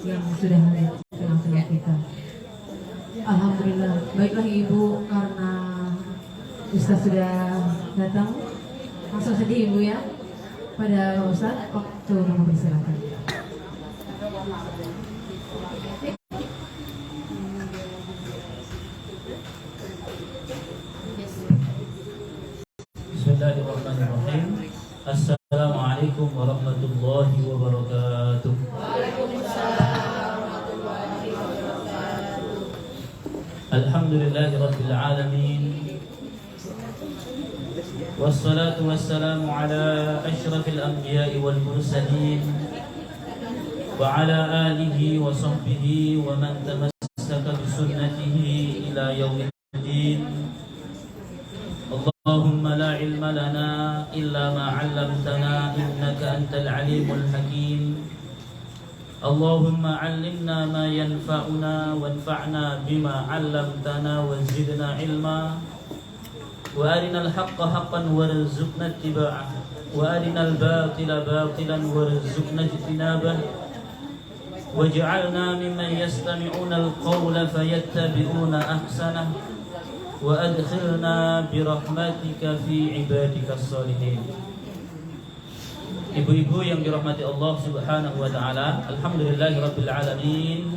yang sudah hadir di tengah-tengah kita. Alhamdulillah, baiklah Ibu, karena Ustaz sudah datang, langsung saja Ibu ya pada Ustaz, waktu mempersilakan. Bismillahirrahmanirrahim. Assalamualaikum warahmatullahi wabarakatuh. Alhamdulillahirabbil alamin. Wassalatu wassalamu ala asyrafil anbiya'i wal mursalin wa ala alihi wa sahbihi wa man tamassaka bi sunnatihi ila yaumiddin. Allahumma la ilma lana illa ma 'allamtana innaka antal alimul hakim. Allahumma 'allimna ma yanfa'una wanfa'na bima 'allamtana wa zidna ilma wa arinal haqqa haqqan warzuqna ittiba'ah wa arinal batila batilan warzuqna ijtinabah waj'alna mimman yastami'una al-qawla fayattabi'una ahsanah wa adkhilna birahmatika fi ibadika as-salihin. Ibu-ibu yang dirahmati Allah Subhanahu wa taala, alhamdulillahirabbil alamin.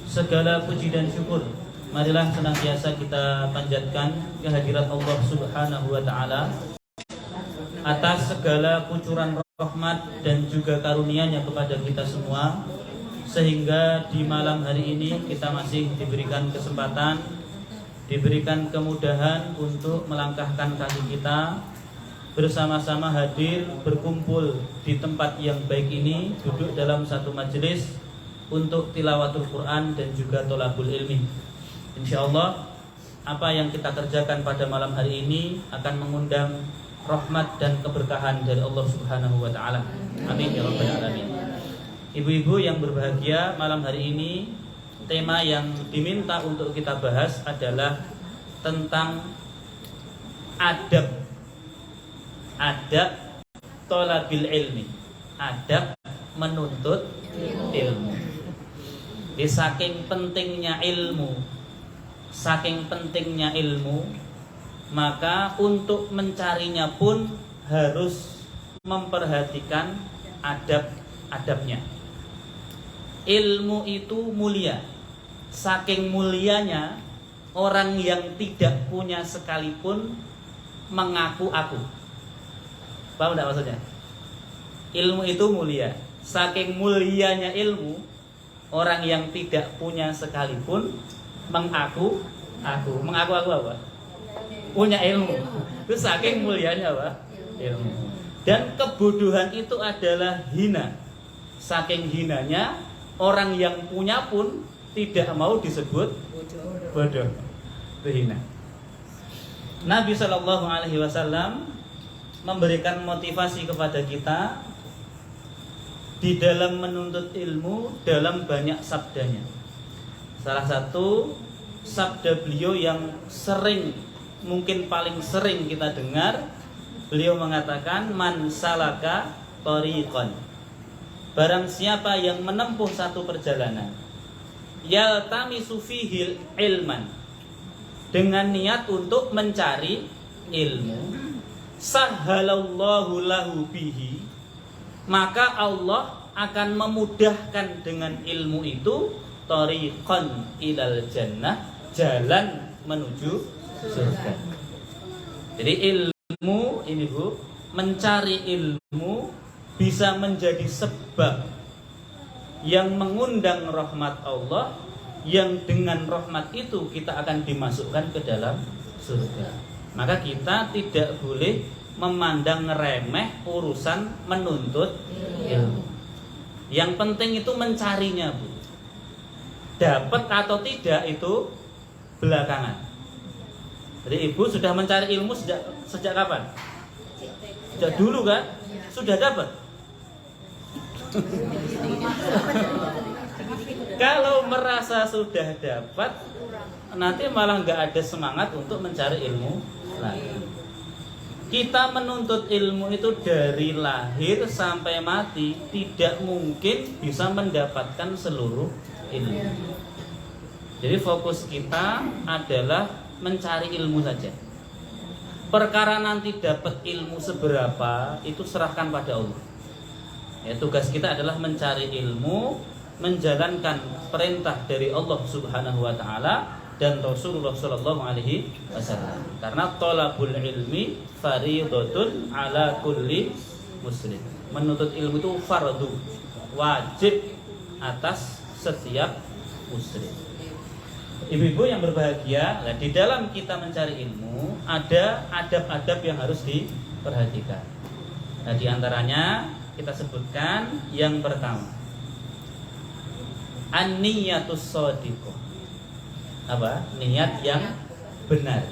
Segala puji dan syukur marilah senantiasa kita panjatkan kehadirat Allah Subhanahu wa taala atas segala kucuran rahmat dan juga karunia-Nya kepada kita semua, sehingga di malam hari ini kita masih diberikan kesempatan, diberikan kemudahan untuk melangkahkan kaki kita bersama-sama hadir berkumpul di tempat yang baik ini, duduk dalam satu majelis untuk tilawatul Quran dan juga thalabul ilmi. Insyaallah apa yang kita kerjakan pada malam hari ini akan mengundang rahmat dan keberkahan dari Allah Subhanahu wa taala. Amin ya rabbal alamin. Ibu-ibu yang berbahagia, malam hari ini tema yang diminta untuk kita bahas adalah tentang adab thalabil ilmi, adab menuntut ilmu. Di saking pentingnya ilmu, maka untuk mencarinya pun harus memperhatikan adab-adabnya. Ilmu itu mulia. Saking mulianya, orang yang tidak punya sekalipun mengaku-aku. Paham tidak maksudnya? Ilmu itu mulia. Saking mulianya ilmu, orang yang tidak punya sekalipun mengaku apa? Punya ilmu. Itu saking mulianya apa? Ilmu. Dan kebodohan itu adalah hina. Saking hinanya, orang yang punya pun tidak mau disebut bodoh. Itu hina. Nabi Shallallahu Alaihi Wasallam memberikan motivasi kepada kita di dalam menuntut ilmu dalam banyak sabdanya. Salah satu sabda beliau yang mungkin paling sering kita dengar, beliau mengatakan, man salaka thariqan, barang siapa yang menempuh satu perjalanan, yaltamisu fihil ilman, dengan niat untuk mencari ilmu, sahhalallahu lahu bihi, maka Allah akan memudahkan dengan ilmu itu thariqan ilal jannah, jalan menuju surga. Jadi ilmu ini Bu, mencari ilmu bisa menjadi sebab yang mengundang rahmat Allah, yang dengan rahmat itu kita akan dimasukkan ke dalam surga. Maka kita tidak boleh memandang remeh urusan menuntut ilmu. Yang penting itu mencarinya Bu. Dapat atau tidak itu belakangan. Jadi ibu sudah mencari ilmu sejak kapan? Sejak dulu kan? Sudah dapat. Kalau merasa sudah dapat, nanti malah nggak ada semangat untuk mencari ilmu lagi. Kita menuntut ilmu itu dari lahir sampai mati tidak mungkin bisa mendapatkan seluruh ilmu. Jadi fokus kita adalah mencari ilmu saja. Perkara nanti dapat ilmu seberapa itu serahkan pada Allah. Ya, tugas kita adalah mencari ilmu, menjalankan perintah dari Allah Subhanahu wa taala dan Rasulullah sallallahu alaihi wasallam. Karena thalabul ilmi fardhatun ala kulli muslim. Menuntut ilmu itu fardu, wajib atas setiap muslim. Ibu-ibu yang berbahagia, di dalam kita mencari ilmu ada adab-adab yang harus diperhatikan. Nah, di antaranya kita sebutkan yang pertama, an-niyatus shadiqah. Apa? Niat yang benar.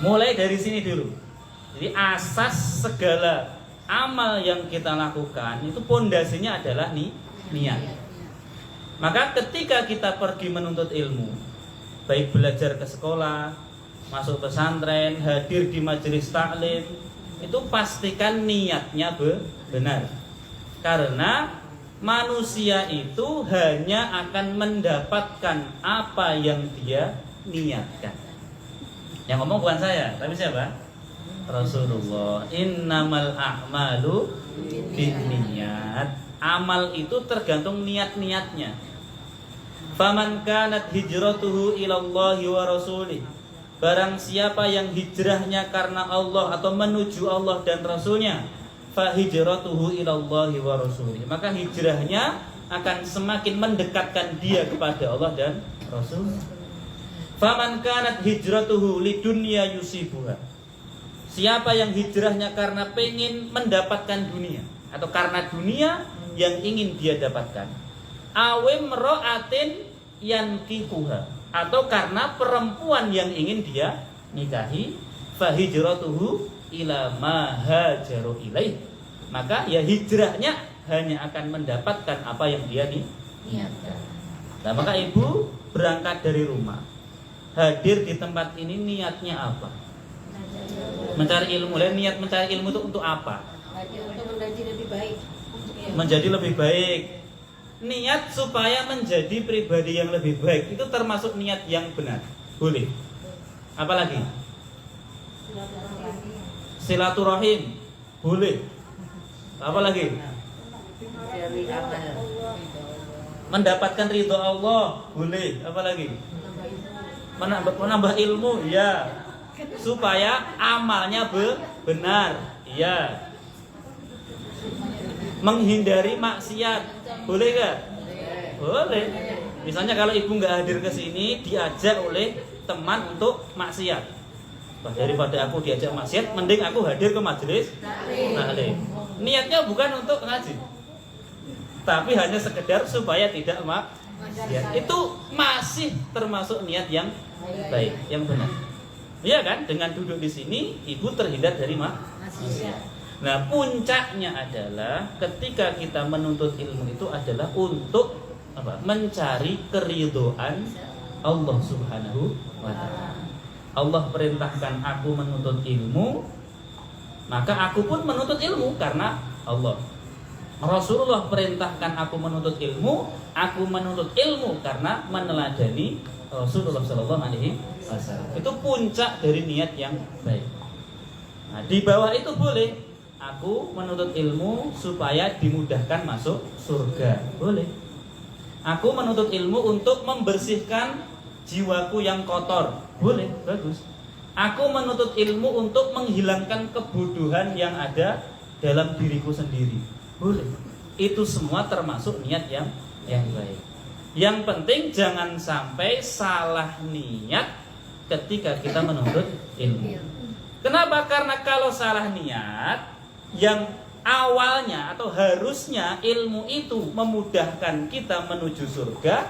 Mulai dari sini dulu. Jadi asas segala amal yang kita lakukan itu pondasinya adalah niat. Maka ketika kita pergi menuntut ilmu, baik belajar ke sekolah, masuk pesantren, hadir di majelis taklim, itu pastikan niatnya benar. Karena manusia itu hanya akan mendapatkan apa yang dia niatkan. Yang ngomong bukan saya, tapi siapa? Rasulullah. Innamal a'malu binniyat. Amal itu tergantung niat-niatnya. Faman kanat hijratuhu ilallahi wa rasulih. Barang siapa yang hijrahnya karena Allah atau menuju Allah dan Rasulnya, fa hijratuhu ilallahi wa rasulih. Maka hijrahnya akan semakin mendekatkan dia kepada Allah dan Rasul. Faman kanat hijratuhu lidunya yusibuha. Siapa yang hijrahnya karena pengen mendapatkan dunia atau karena dunia yang ingin dia dapatkan, awim ro'atin yankihuha, atau karena perempuan yang ingin dia nikahi, fahijratuhu ila ma hajaru ilaih, maka ya hijrahnya hanya akan mendapatkan apa yang dia niatkan. Nah, maka ibu berangkat dari rumah, hadir di tempat ini niatnya apa? Mencari ilmu. Dan niat mencari ilmu itu untuk apa? Untuk menjadi lebih baik. Menjadi lebih baik. Niat supaya menjadi pribadi yang lebih baik itu termasuk niat yang benar. Boleh. Apalagi? Silaturahim. Boleh. Apalagi? Mendapatkan ridho Allah. Boleh. Apalagi? Menambah ilmu. Ya. Supaya amalnya benar. Ya. Menghindari maksiat, boleh gak? Boleh. Misalnya kalau ibu nggak hadir ke sini, diajak oleh teman untuk maksiat. Daripada aku diajak maksiat, mending aku hadir ke majelis taklim. Niatnya bukan untuk ngaji, tapi hanya sekedar supaya tidak maksiat. Itu masih termasuk niat yang baik, yang benar. Iya kan? Dengan duduk di sini, ibu terhindar dari maksiat. Nah, puncaknya adalah ketika kita menuntut ilmu itu adalah untuk apa? Mencari keridhaan Allah Subhanahu wa taala. Allah perintahkan aku menuntut ilmu, maka aku pun menuntut ilmu karena Allah. Rasulullah perintahkan aku menuntut ilmu, aku menuntut ilmu karena meneladani Rasulullah sallallahu alaihi wasallam. Itu puncak dari niat yang baik. Nah, di bawah itu boleh aku menuntut ilmu supaya dimudahkan masuk surga. Boleh. Aku menuntut ilmu untuk membersihkan jiwaku yang kotor. Boleh, bagus. Aku menuntut ilmu untuk menghilangkan kebodohan yang ada dalam diriku sendiri. Boleh. Itu semua termasuk niat yang baik. Yang penting jangan sampai salah niat ketika kita menuntut ilmu. Kenapa? Karena kalau salah niat, yang awalnya atau harusnya ilmu itu memudahkan kita menuju surga,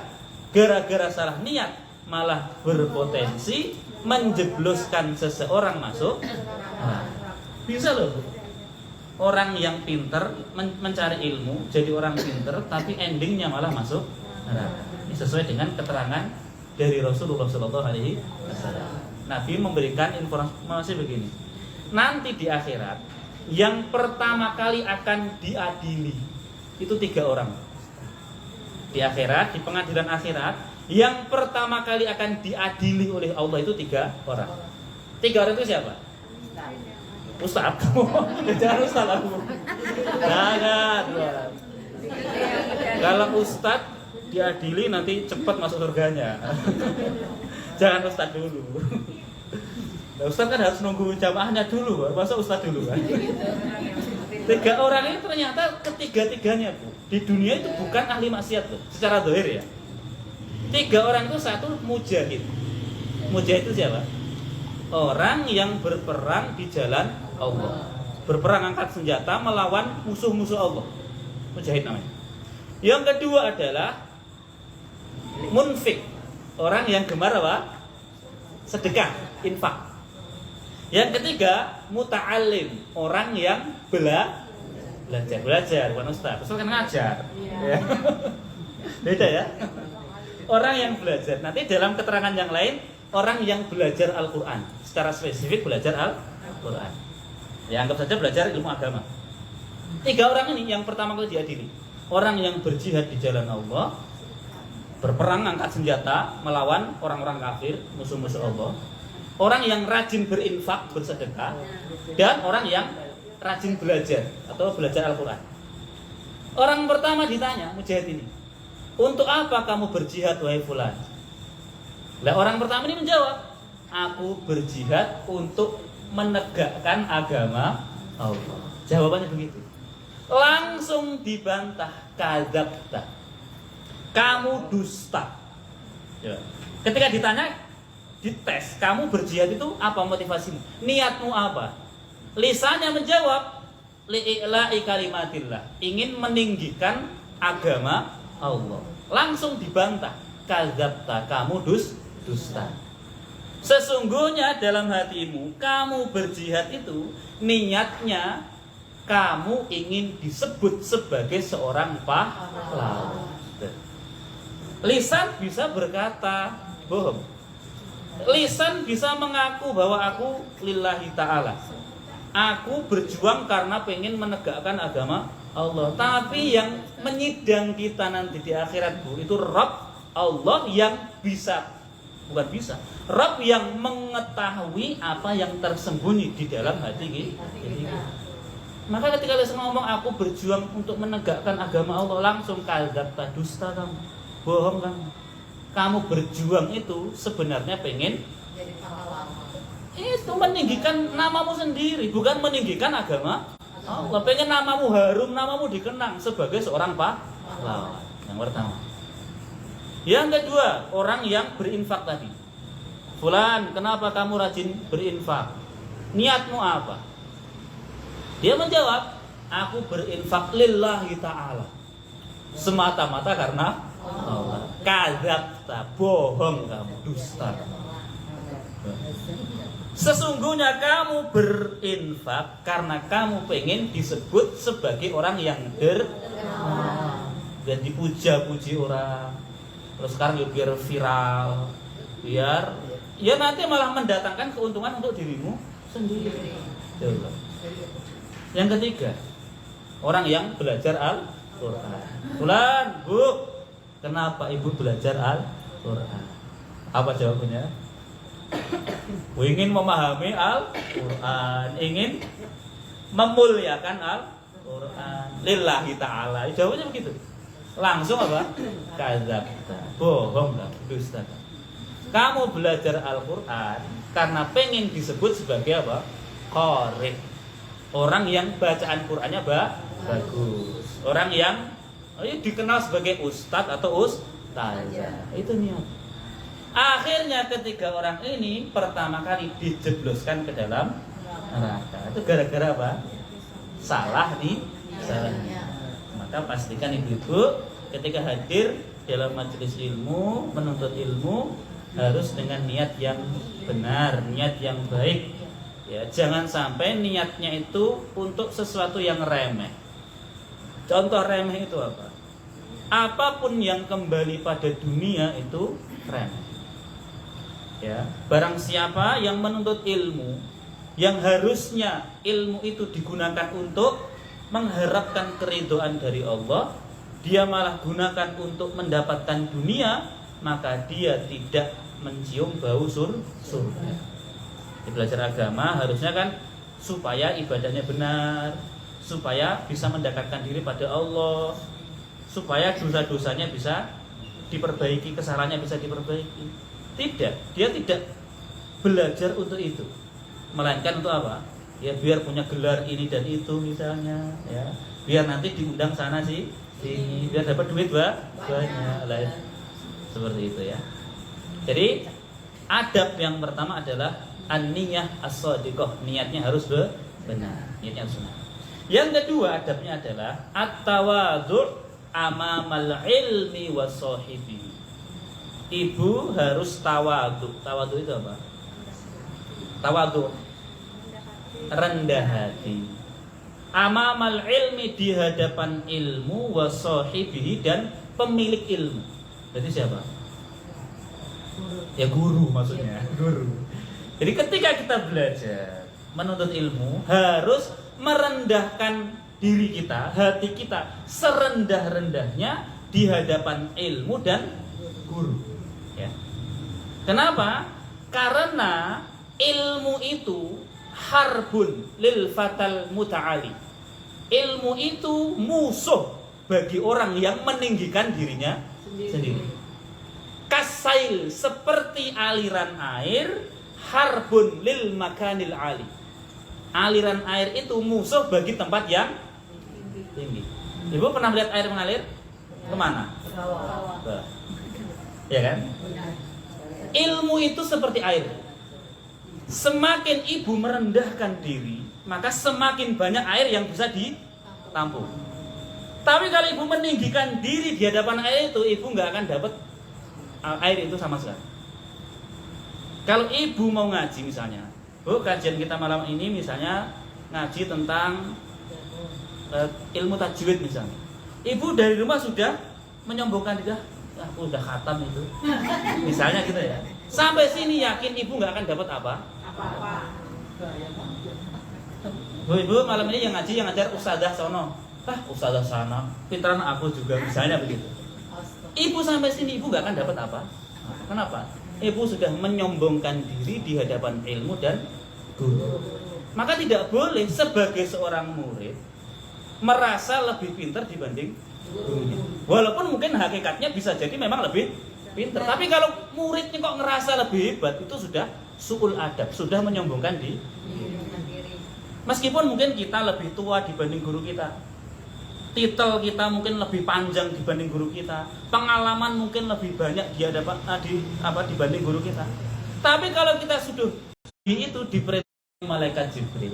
gara-gara salah niat malah berpotensi menjebloskan seseorang masuk. Bisa loh. Orang yang pinter mencari ilmu, jadi orang pinter, tapi endingnya malah masuk neraka. Ini sesuai dengan keterangan dari Rasulullah SAW. Nabi memberikan informasi begini. Nanti di akhirat yang pertama kali akan diadili itu 3 orang. Di akhirat, di pengadilan akhirat, yang pertama kali akan diadili oleh Allah itu 3 orang. 3 orang itu siapa? Ustaz. Jangan Ustaz aku. Jangan. Kalau Ustaz diadili nanti cepat masuk surganya. Jangan Ustaz dulu. Nah, Ustaz kan harus nunggu jamaahnya dulu, masa Ustaz dulu kan? 3 orang ini ternyata ketiga-tiganya Bu, di dunia itu bukan ahli maksiat tuh, secara zahir ya. 3 orang itu, satu mujahid. Mujahid itu siapa? Orang yang berperang di jalan Allah, berperang angkat senjata melawan musuh-musuh Allah. Mujahid namanya. Yang kedua adalah munfik, orang yang gemar apa? Sedekah, infak. Yang ketiga, muta'alim, orang yang belajar, bukan ustaz. Ustaz kan ngajar. Ya. Beda ya. Orang yang belajar. Nanti dalam keterangan yang lain, orang yang belajar Al-Quran. Secara spesifik belajar Al-Quran. Ya, anggap saja belajar ilmu agama. 3 orang ini yang pertama kali diadili. Orang yang berjihad di jalan Allah, berperang angkat senjata melawan orang-orang kafir, musuh-musuh Allah. Orang yang rajin berinfak, bersedekah, dan orang yang rajin belajar atau belajar Al-Quran. Orang pertama ditanya, mujahid ini, untuk apa kamu berjihad wahai fulan? Nah, orang pertama ini menjawab, aku berjihad untuk menegakkan agama Allah. Jawabannya begitu. Langsung dibantah, kadzabta, kamu dusta. Ya. Ketika ditanya, dites, kamu berjihad itu apa motivasimu? Niatmu apa? Lisannya menjawab, li'ila'i kalimatillah, ingin meninggikan agama Allah. Langsung dibantah, kadzabta, kamu dusta. Sesungguhnya dalam hatimu, kamu berjihad itu niatnya kamu ingin disebut sebagai seorang pahlawan. Lisan bisa berkata bohong. Lisan bisa mengaku bahwa aku lillahi ta'ala, aku berjuang karena pengen menegakkan agama Allah. Tapi yang menyidang kita nanti di akhirat Bu, itu Rabb Allah yang Rabb yang mengetahui apa yang tersembunyi di dalam hati kita. Maka ketika lisan ngomong aku berjuang untuk menegakkan agama Allah, langsung kadzabta, dusta kamu, bohong kamu. Kamu berjuang itu sebenarnya pengen itu meninggikan namamu sendiri, bukan meninggikan agama Allah. Pengen namamu harum, namamu dikenang sebagai seorang pahlawan. Yang pertama. Yang kedua, orang yang berinfak tadi. Fulan, kenapa kamu rajin berinfak? Niatmu apa? Dia menjawab, aku berinfak lillahi ta'ala, semata-mata karena Allah. Kadzabta, bohong kamu, dusta. Sesungguhnya kamu berinfak karena kamu pengen disebut sebagai orang yang dan dipuja-puji orang. Terus sekarang ya biar viral, biar ya nanti malah mendatangkan keuntungan untuk dirimu sendiri. Yang ketiga, orang yang belajar Al-Quran. Fulan, Bu, kenapa ibu belajar Al-Quran? Apa jawabannya? Ingin memahami Al-Quran, ingin memuliakan Al-Quran lillahi ta'ala. Jawabannya begitu. Langsung apa? Kadzabta, bohong kamu, dusta. Kamu belajar Al-Quran karena pengen disebut sebagai apa? Qari, orang yang bacaan Qurannya bagus, orang yang dikenal sebagai ustadz atau ustazah. Itu niat. Akhirnya ketika orang ini pertama kali dijebloskan ke dalam neraka, itu gara-gara apa? Salah nih. Maka pastikan ibu-ibu ketika hadir dalam majelis ilmu, menuntut ilmu, harus dengan niat yang benar, niat yang baik. Ya, jangan sampai niatnya itu untuk sesuatu yang remeh. Contoh remeh itu apa? Apapun yang kembali pada dunia itu remeh. Ya, barang siapa yang menuntut ilmu yang harusnya ilmu itu digunakan untuk mengharapkan keridhaan dari Allah, dia malah gunakan untuk mendapatkan dunia, maka dia tidak mencium bau surga. Di belajar agama harusnya kan supaya ibadahnya benar, supaya bisa mendekatkan diri pada Allah, supaya dosa-dosanya bisa diperbaiki, kesalahannya bisa diperbaiki. Tidak, dia tidak belajar untuk itu, melainkan untuk apa? Ya biar punya gelar ini dan itu misalnya, ya. Biar nanti diundang sana sini, biar dapat duit banyak lah. Seperti itu ya. Jadi adab yang pertama adalah an-niyah as-shadiqah, niatnya harus benar, niatnya harus benar. Yang kedua adabnya adalah at-tawadhu' amamal ilmi wa sahibi. Ibu harus tawadhu. Tawadhu itu apa? Tawadhu, rendah hati. Amamal ilmi, di hadapan ilmu, wa sahibihi, dan pemilik ilmu. Berarti siapa? Ya guru maksudnya, guru. Jadi ketika kita belajar menuntut ilmu harus merendahkan diri kita, hati kita serendah-rendahnya di hadapan ilmu dan guru. Ya. Kenapa? Karena ilmu itu harbun lil fatal muta'ali. Ilmu itu musuh bagi orang yang meninggikan dirinya sendiri. Kasail, seperti aliran air, harbun lil makanil ali. Aliran air itu musuh bagi tempat yang tinggi. Ibu pernah melihat air mengalir kemana? Ya kan? Ilmu itu seperti air. Semakin ibu merendahkan diri, maka semakin banyak air yang bisa ditampung. Tapi kalau ibu meninggikan diri di hadapan air itu, ibu nggak akan dapat air itu sama sekali. Kalau ibu mau ngaji misalnya, Bu, kajian kita malam ini misalnya ngaji tentang ilmu tajwid misalnya. Ibu dari rumah sudah menyombongkan diri, aku udah khatam itu. Misalnya gitu ya. Sampai sini yakin ibu nggak akan dapat apa? Bu, ibu malam ini yang ngaji yang ngajar ustadzah sono. Ustadzah sana, pinteran aku juga misalnya begitu. Ibu sampai sini ibu nggak akan dapat apa? Kenapa? Ibu sudah menyombongkan diri di hadapan ilmu dan guru. Maka tidak boleh sebagai seorang murid merasa lebih pintar dibanding gurunya. Walaupun mungkin hakikatnya bisa jadi memang lebih pintar. Tapi kalau muridnya kok ngerasa lebih hebat, itu sudah su'ul adab, sudah menyombongkan diri. Meskipun mungkin kita lebih tua dibanding guru kita, titel kita mungkin lebih panjang dibanding guru kita, pengalaman mungkin lebih banyak dibanding guru kita. Tapi kalau kita sudah itu diperintah malaikat Jibril,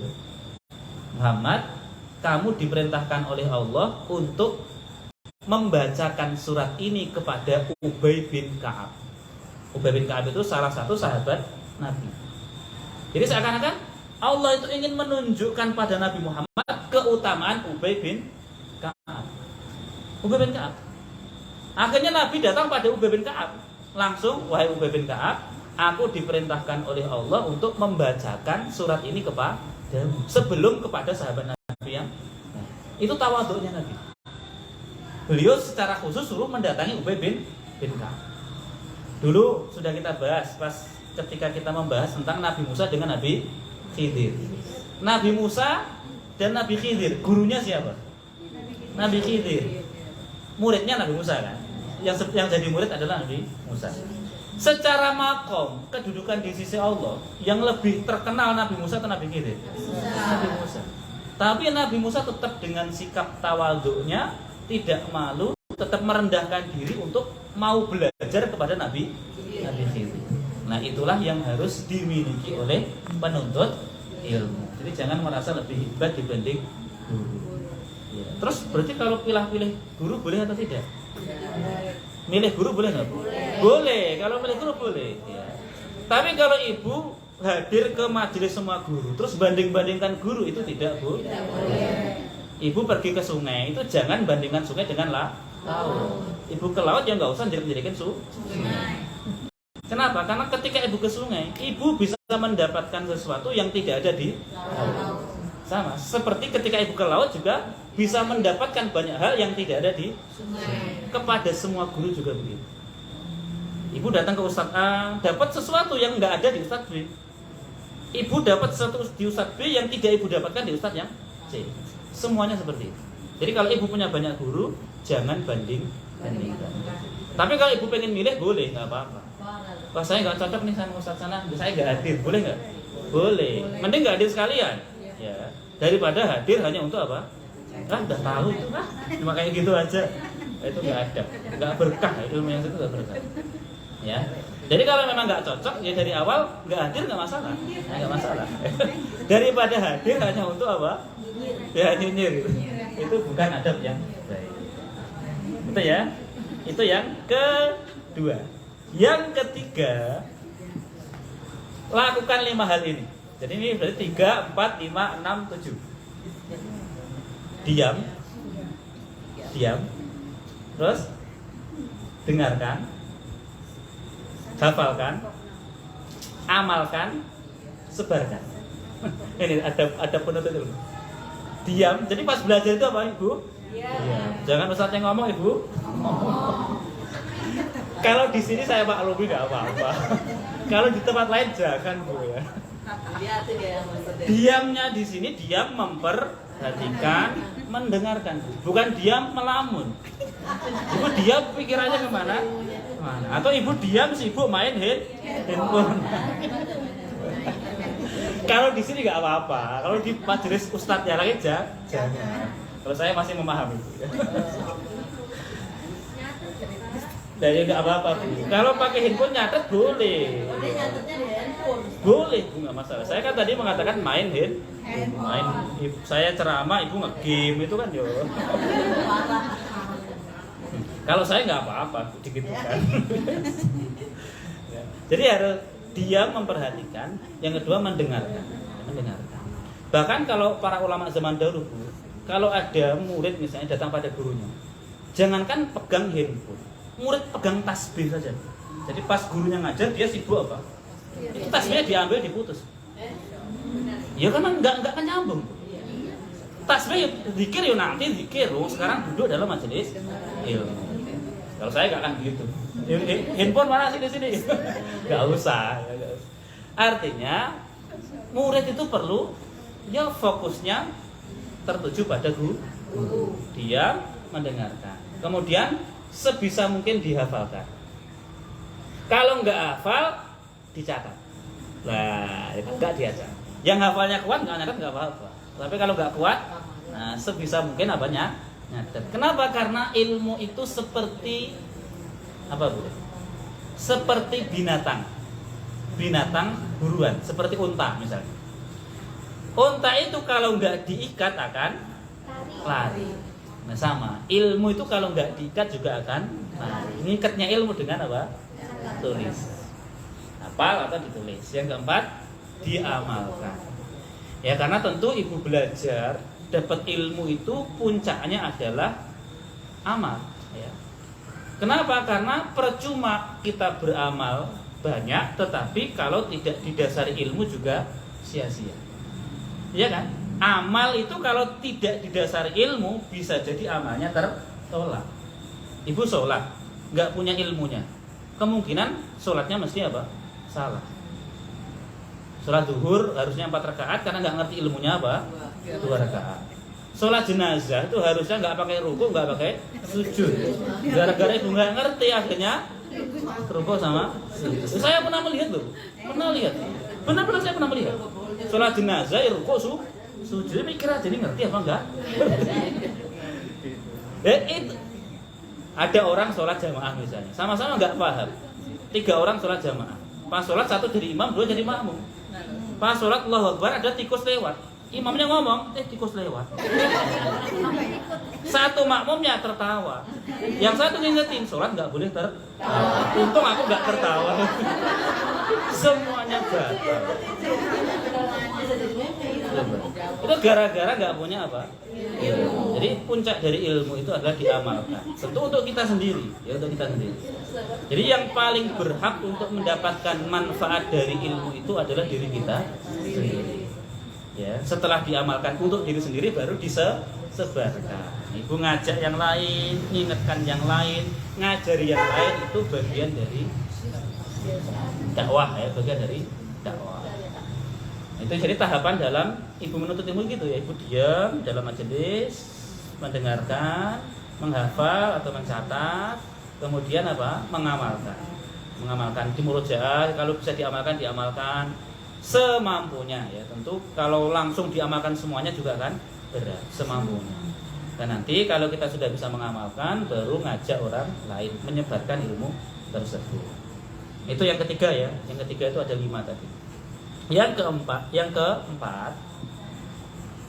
Muhammad, kamu diperintahkan oleh Allah untuk membacakan surat ini kepada Ubay bin Ka'ab. Ubay bin Ka'ab itu salah satu sahabat Nabi. Jadi seakan-akan Allah itu ingin menunjukkan pada Nabi Muhammad keutamaan Ubay bin Ka'ab. Ubay bin Ka'ab. Akhirnya Nabi datang pada Ubay bin Ka'ab. Langsung, wahai Ubay bin Ka'ab, aku diperintahkan oleh Allah untuk membacakan surat ini kepadamu sebelum kepada sahabat Nabi yang itu tawadhu'nya Nabi. Beliau secara khusus suruh mendatangi Ubay bin Ka'ab. Dulu sudah kita bahas pas ketika kita membahas tentang Nabi Musa dengan Nabi Khidir. Nabi Musa dan Nabi Khidir, gurunya siapa? Nabi Khidir. Muridnya Nabi Musa kan? Yang jadi murid adalah Nabi Musa. Secara makom, kedudukan di sisi Allah, yang lebih terkenal Nabi Musa atau Nabi Khidir? Nabi Musa. Tapi Nabi Musa tetap dengan sikap tawadhu'nya, tidak malu, tetap merendahkan diri untuk mau belajar kepada Nabi Khidir. Nah, itulah yang harus dimiliki oleh penuntut ilmu. Jadi jangan merasa lebih hebat dibanding guru. Ya. Terus berarti kalau pilih-pilih guru boleh atau tidak? Milih guru boleh nggak? Boleh. Kalau milih guru boleh. Ya. Tapi kalau ibu hadir ke majelis semua guru, terus banding-bandingkan guru, itu tidak boleh. Ibu pergi ke sungai, itu jangan bandingkan sungai dengan laut. Ibu ke laut ya nggak usah jadikan sungai. Kenapa? Karena ketika ibu ke sungai, ibu bisa mendapatkan sesuatu yang tidak ada di laut. Sama, seperti ketika ibu ke laut juga bisa mendapatkan banyak hal yang tidak ada di sungai. Kepada semua guru juga begitu. Ibu datang ke Ustadz A, dapat sesuatu yang nggak ada di Ustadz B. Ibu dapat sesuatu di Ustadz B yang tidak ibu dapatkan di Ustadz yang C. Semuanya seperti itu. Jadi kalau ibu punya banyak guru, jangan bandingkan. Tapi kalau ibu pengen milih, boleh, nggak apa-apa. Wah, saya nggak cocok nih sama Ustadz sana, saya nggak hadir, boleh nggak? Boleh. Mending nggak hadir sekalian, ya. Daripada hadir hanya untuk apa? Udah tahu itu, cuma kayak gitu aja. Itu nggak ada, nggak berkah. Ilmu yang itu nggak berkah. Ya. Jadi kalau memang nggak cocok, ya dari awal nggak hadir nggak masalah, nggak masalah. Daripada hadir hanya untuk apa? Ya nyinyir. Itu bukan adab yang baik. Itu ya. Itu yang kedua. Yang ketiga, lakukan 5 hal ini. Jadi ini berarti 3, 4, 5, 6, 7. Diam. Terus dengarkan, hafalkan, amalkan, sebarkan. Ini ada penutup ilmu. Diam. Jadi pas belajar itu apa, Ibu? Diam. Jangan Ustaz yang ngomong, Ibu. Kalau di sini saya maklumi nggak apa-apa. Kalau di tempat lain jangan, Bu ya. Diamnya di sini diam memperhatikan, mendengarkan, bukan diam melamun. Ibu diam pikirannya kemana? Atau ibu diam sibuk main handphone. Kalau di sini nggak apa-apa. Kalau di majelis ustadz yang lain jangan. Kalau saya masih memahami. Jadi nggak apa-apa, Bu. Kalau pakai handphone nyatet boleh. Boleh, Bu, nggak masalah. Saya kan tadi mengatakan main saya ceramah, ibu nge-game itu kan yo. Kalau saya nggak apa-apa, digitukan. Jadi harus diam memperhatikan, yang kedua mendengarkan. Bahkan kalau para ulama zaman dahulu, Bu, kalau ada murid misalnya datang pada gurunya, jangankan pegang handphone, murid pegang tasbih saja. Jadi pas gurunya ngajar dia sibuk apa? Itu tasbihnya diambil diputus. Ya karena nggak nyambung. Tasbih zikir ya nanti zikir, sekarang duduk dalam majelis ilmu. Kalau saya nggak akan gitu. Handphone mana sih di sini? Nggak usah. Artinya murid itu perlu ya fokusnya tertuju pada guru. Dia mendengarkan. Kemudian sebisa mungkin dihafalkan. Kalau nggak hafal, dicatat. Nah, nggak diajar. Yang hafalnya kuat nggak nyatet nggak apa-apa. Tapi kalau nggak kuat, nah sebisa mungkin apanya nyatet. Kenapa? Karena ilmu itu seperti apa, Bu? Seperti binatang buruan, seperti unta misalnya. Unta itu kalau nggak diikat akan lari. Nah sama, ilmu itu kalau nggak diikat juga akan lari. Ngikatnya ilmu dengan apa? Tulis. Hafal atau ditulis. Yang keempat, diamalkan. Ya karena tentu ibu belajar dapat ilmu itu puncaknya adalah amal. Ya. Kenapa? Karena percuma kita beramal banyak, tetapi kalau tidak didasari ilmu juga sia-sia. Iya kan? Amal itu kalau tidak didasari ilmu bisa jadi amalnya tertolak. Ibu sholat, nggak punya ilmunya, kemungkinan sholatnya mesti apa? Salah. Sholat zuhur harusnya 4 rakaat karena nggak ngerti ilmunya apa? 2 rakaat. Sholat jenazah itu harusnya nggak pakai ruku, nggak pakai sujud. Gara-gara ibu nggak ngerti akhirnya ruku sama sujud. Saya pernah melihat loh, benar-benar saya pernah melihat. Sholat jenazah ruku sujud, mikir aja ini ngerti apa enggak? Itu ada orang sholat jamaah misalnya, sama-sama nggak paham. 3 orang sholat jamaah, pas sholat 1 jadi imam, 2 jadi makmum. Pas sholat Allahu Akbar ada tikus lewat, imamnya ngomong, tikus lewat. 1 makmumnya tertawa, yang 1 ngingetin sholat nggak boleh tertawa. Untung aku nggak tertawa. Semuanya batal. Itu gara-gara nggak punya apa? Jadi Jadi puncak dari ilmu itu adalah diamalkan. Tentu untuk kita sendiri, ya untuk kita sendiri. Jadi yang paling berhak untuk mendapatkan manfaat dari ilmu itu adalah diri kita sendiri. Ya, setelah diamalkan untuk diri sendiri baru disebarkan. Ibu ngajak yang lain, ingatkan yang lain, ngajari yang lain, itu bagian dari dakwah ya, bagian dari dakwah. Itu jadi tahapan dalam ibu menuntut ilmu gitu ya. Ibu diam dalam majelis, mendengarkan, menghafal atau mencatat, kemudian apa? Mengamalkan. Mengamalkan di murojaah, kalau bisa diamalkan semampunya ya. Tentu kalau langsung diamalkan semuanya juga kan berat, semampunya. Dan nanti kalau kita sudah bisa mengamalkan, baru ngajak orang lain menyebarkan ilmu tersebut. Itu yang ketiga ya. Yang ketiga itu ada 5 tadi. Yang keempat,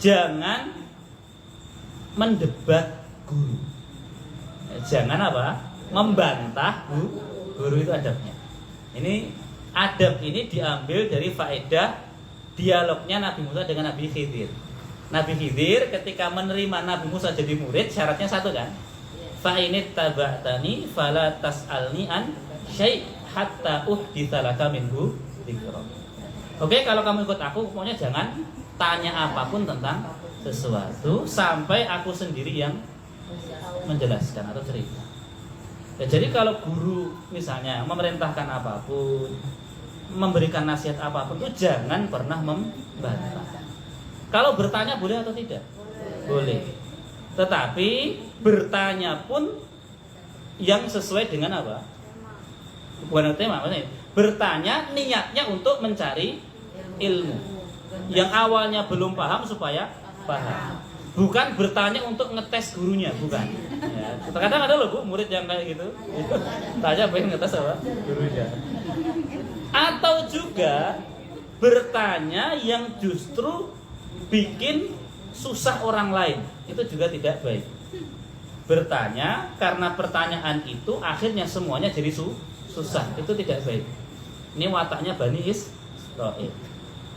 jangan mendebat guru. Jangan apa? Membantah guru, itu adabnya. Ini adab ini diambil dari faedah dialognya Nabi Musa dengan Nabi Khidir. Nabi Khidir ketika menerima Nabi Musa jadi murid, syaratnya satu kan? Fa init taba'tani fala tas'alni an syai' hatta uhditsa laka minhu dzikra. Oke, kalau kamu ikut aku, pokoknya jangan tanya apapun tentang sesuatu sampai aku sendiri yang menjelaskan atau cerita. Ya, jadi kalau guru misalnya memerintahkan apapun, memberikan nasihat apapun, itu jangan pernah membantah. Kalau bertanya boleh atau tidak? Boleh. Tetapi bertanya pun yang sesuai dengan apa? Bukan tema, maksudnya bertanya niatnya untuk mencari ilmu. Yang awalnya belum paham supaya paham. Bukan bertanya untuk ngetes gurunya, bukan. Ya, terkadang ada loh Bu, murid yang kayak gitu. Tanya pengen ngetes apa? Gurunya. Atau juga bertanya yang justru bikin susah orang lain. Itu juga tidak baik. Bertanya karena pertanyaan itu akhirnya semuanya jadi susah. Itu tidak baik. Ini wataknya Bani Israil.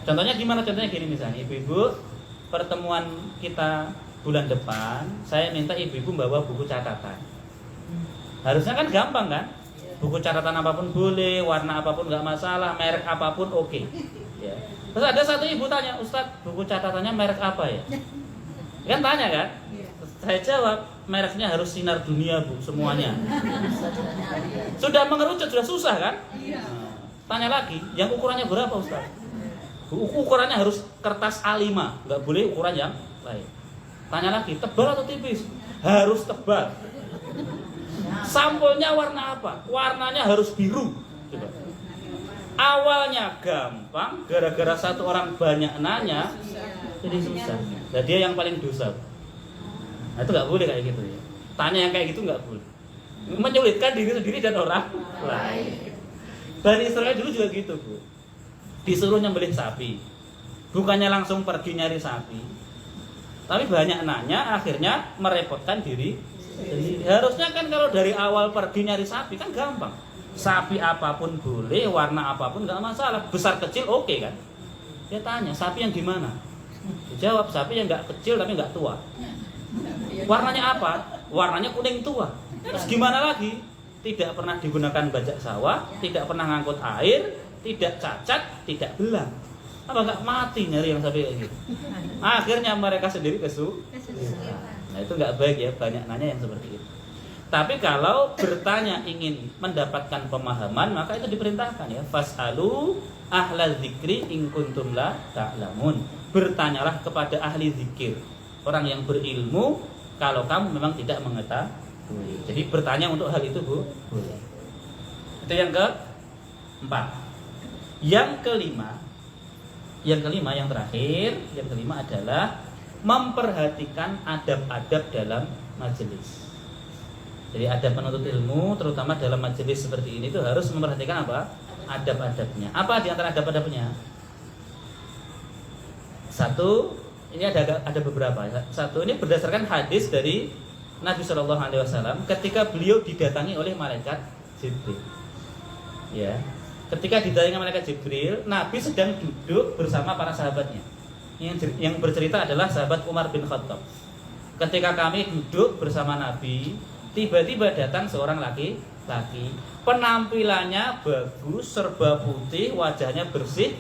Contohnya gimana? Contohnya gini misalnya, ibu-ibu, pertemuan kita bulan depan, saya minta ibu-ibu bawa buku catatan. Harusnya kan gampang kan? Buku catatan apapun boleh, warna apapun nggak masalah, merek apapun oke. Ya. Terus ada satu ibu tanya, Ustadz, buku catatannya merek apa ya? Kan tanya kan? Saya jawab, mereknya harus Sinar Dunia Bu, semuanya. Sudah mengerucut, sudah susah kan? Nah, tanya lagi, yang ukurannya berapa Ustadz? Ukurannya harus kertas A5, nggak boleh ukuran yang lain. Tanya lagi, tebal atau tipis? Harus tebal. Sampulnya warna apa? Warnanya harus biru. Coba. Awalnya gampang, gara-gara satu orang banyak nanya, jadi susah. Nah, dia yang paling dosa. Nah, itu nggak boleh kayak gitu ya. Tanya yang kayak gitu nggak boleh. Menyulitkan diri sendiri dan orang lain. Bani Israil dulu juga gitu Bu. Disuruh nyembelih sapi, bukannya langsung pergi nyari sapi, tapi banyak nanya, akhirnya merepotkan diri sendiri. Harusnya kan kalau dari awal pergi nyari sapi kan gampang, sapi apapun boleh, warna apapun nggak masalah, besar kecil oke kan? Dia tanya sapi yang gimana? Dijawab sapi yang nggak kecil tapi nggak tua. Warnanya apa? Warnanya kuning tua. Terus gimana lagi? Tidak pernah digunakan bajak sawah, tidak pernah ngangkut air, tidak cacat, tidak belang. Apa nggak mati nyari yang sampai kayak gitu? Akhirnya mereka sendiri nah itu nggak baik ya, banyak nanya yang seperti itu. Tapi kalau bertanya ingin mendapatkan pemahaman, maka itu diperintahkan ya. Fas'alu ahla dzikri in kuntum la ta'lamun. Bertanyalah kepada ahli zikir, orang yang berilmu, kalau kamu memang tidak mengetahui. Jadi bertanya untuk hal itu Bu, boleh. Itu yang keempat. Yang kelima, yang terakhir, yang kelima adalah memperhatikan adab-adab dalam majelis. Jadi adab penuntut ilmu, terutama dalam majelis seperti ini, itu harus memperhatikan apa? Adab-adabnya. Apa di antara adab-adabnya? Satu, ini ada beberapa. Satu, ini berdasarkan hadis dari Nabi SAW ketika beliau didatangi oleh malaikat Jibril. Ya. Ketika didatangi malaikat Jibril, Nabi sedang duduk bersama para sahabatnya. Yang bercerita adalah sahabat Umar bin Khattab. Ketika kami duduk bersama Nabi, tiba-tiba datang seorang laki-laki. Penampilannya bagus, serba putih, wajahnya bersih,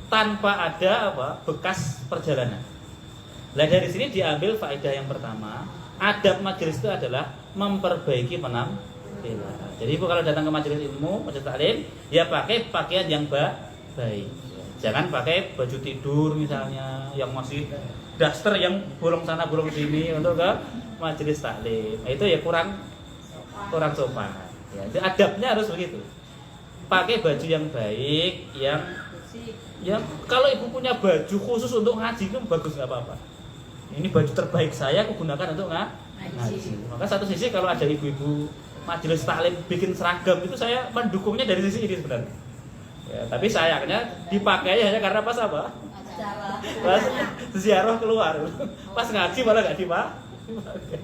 tanpa ada bekas perjalanan. Nah, dari sini diambil faedah yang pertama, adab majelis itu adalah memperbaiki penampilan. Jadi ibu kalau datang ke majelis ilmu, majelis taklim, ya pakai pakaian yang baik. Jangan pakai baju tidur misalnya yang masih daster yang bolong sana bolong sini untuk ke majelis taklim. Nah, itu ya kurang sopan. Ya, jadi adabnya harus begitu. Pakai baju yang baik, yang kalau ibu punya baju khusus untuk ngaji itu bagus, nggak apa-apa. Ini baju terbaik saya aku gunakan untuk ngaji. Maka satu sisi kalau ada ibu-ibu majelis taklim bikin seragam itu saya mendukungnya dari sisi ini sebenarnya. Ya, tapi sayangnya dipakai hanya karena pas apa? Pas ziarah keluar. Pas ngaji malah nggak dipakai.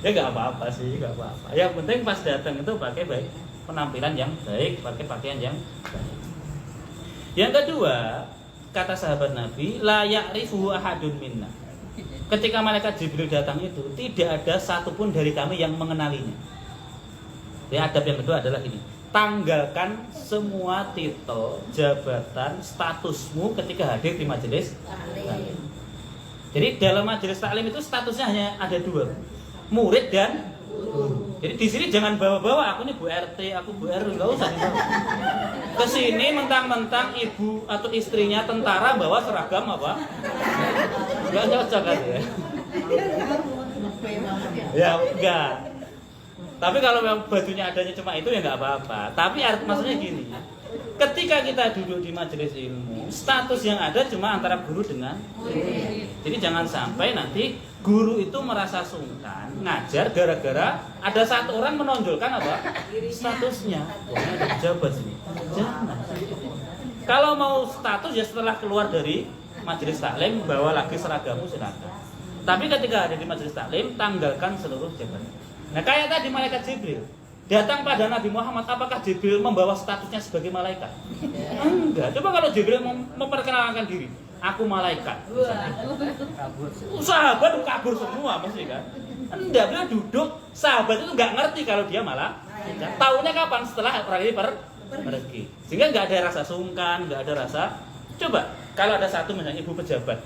Ya nggak apa-apa sih, nggak apa-apa. Yang penting pas datang itu pakai baik, penampilan yang baik, pakai pakaian yang baik. Yang kedua, kata sahabat Nabi, la ya'rifu ahadun minna. Ketika malaikat Jibril datang itu, tidak ada satupun dari kami yang mengenalinya. Ya, adab yang kedua adalah ini. Tanggalkan semua titel, jabatan, statusmu ketika hadir di majelis taklim. Jadi dalam majelis taklim itu statusnya hanya ada dua, murid dan guru. Jadi di sini jangan bawa-bawa aku nih Bu RT, aku Bu RW, enggak usah dibawa. Kesini mentang-mentang ibu atau istrinya tentara bawa seragam apa? Enggak cocok kan ya? Ya enggak. Tapi kalau bajunya adanya cuma itu ya nggak apa-apa. Tapi maksudnya gini, ketika kita duduk di majelis ilmu, status yang ada cuma antara guru dengan murid. Jadi jangan sampai nanti guru itu merasa sungkan ngajar gara-gara ada satu orang menonjolkan apa? Statusnya. Wah, ada pejabat sini. Jangan. Kalau mau status ya setelah keluar dari majelis taklim bawa lagi seragammu silakan. Tapi ketika ada di majelis taklim tanggalkan seluruh jabatan. Nah kayak tadi malaikat Jibril datang pada Nabi Muhammad, apakah Jibril membawa statusnya sebagai malaikat? Enggak. Coba kalau Jibril memperkenalkan diri, aku malaikat. Sahabat kabur semua mesti kan? Enggak, beliau duduk, sahabat itu nggak ngerti kalau dia malaikat. Taunya kapan? Setelah orang ini pergi. Sehingga nggak ada rasa sungkan, nggak ada rasa. Coba kalau ada satu misalnya ibu pejabat,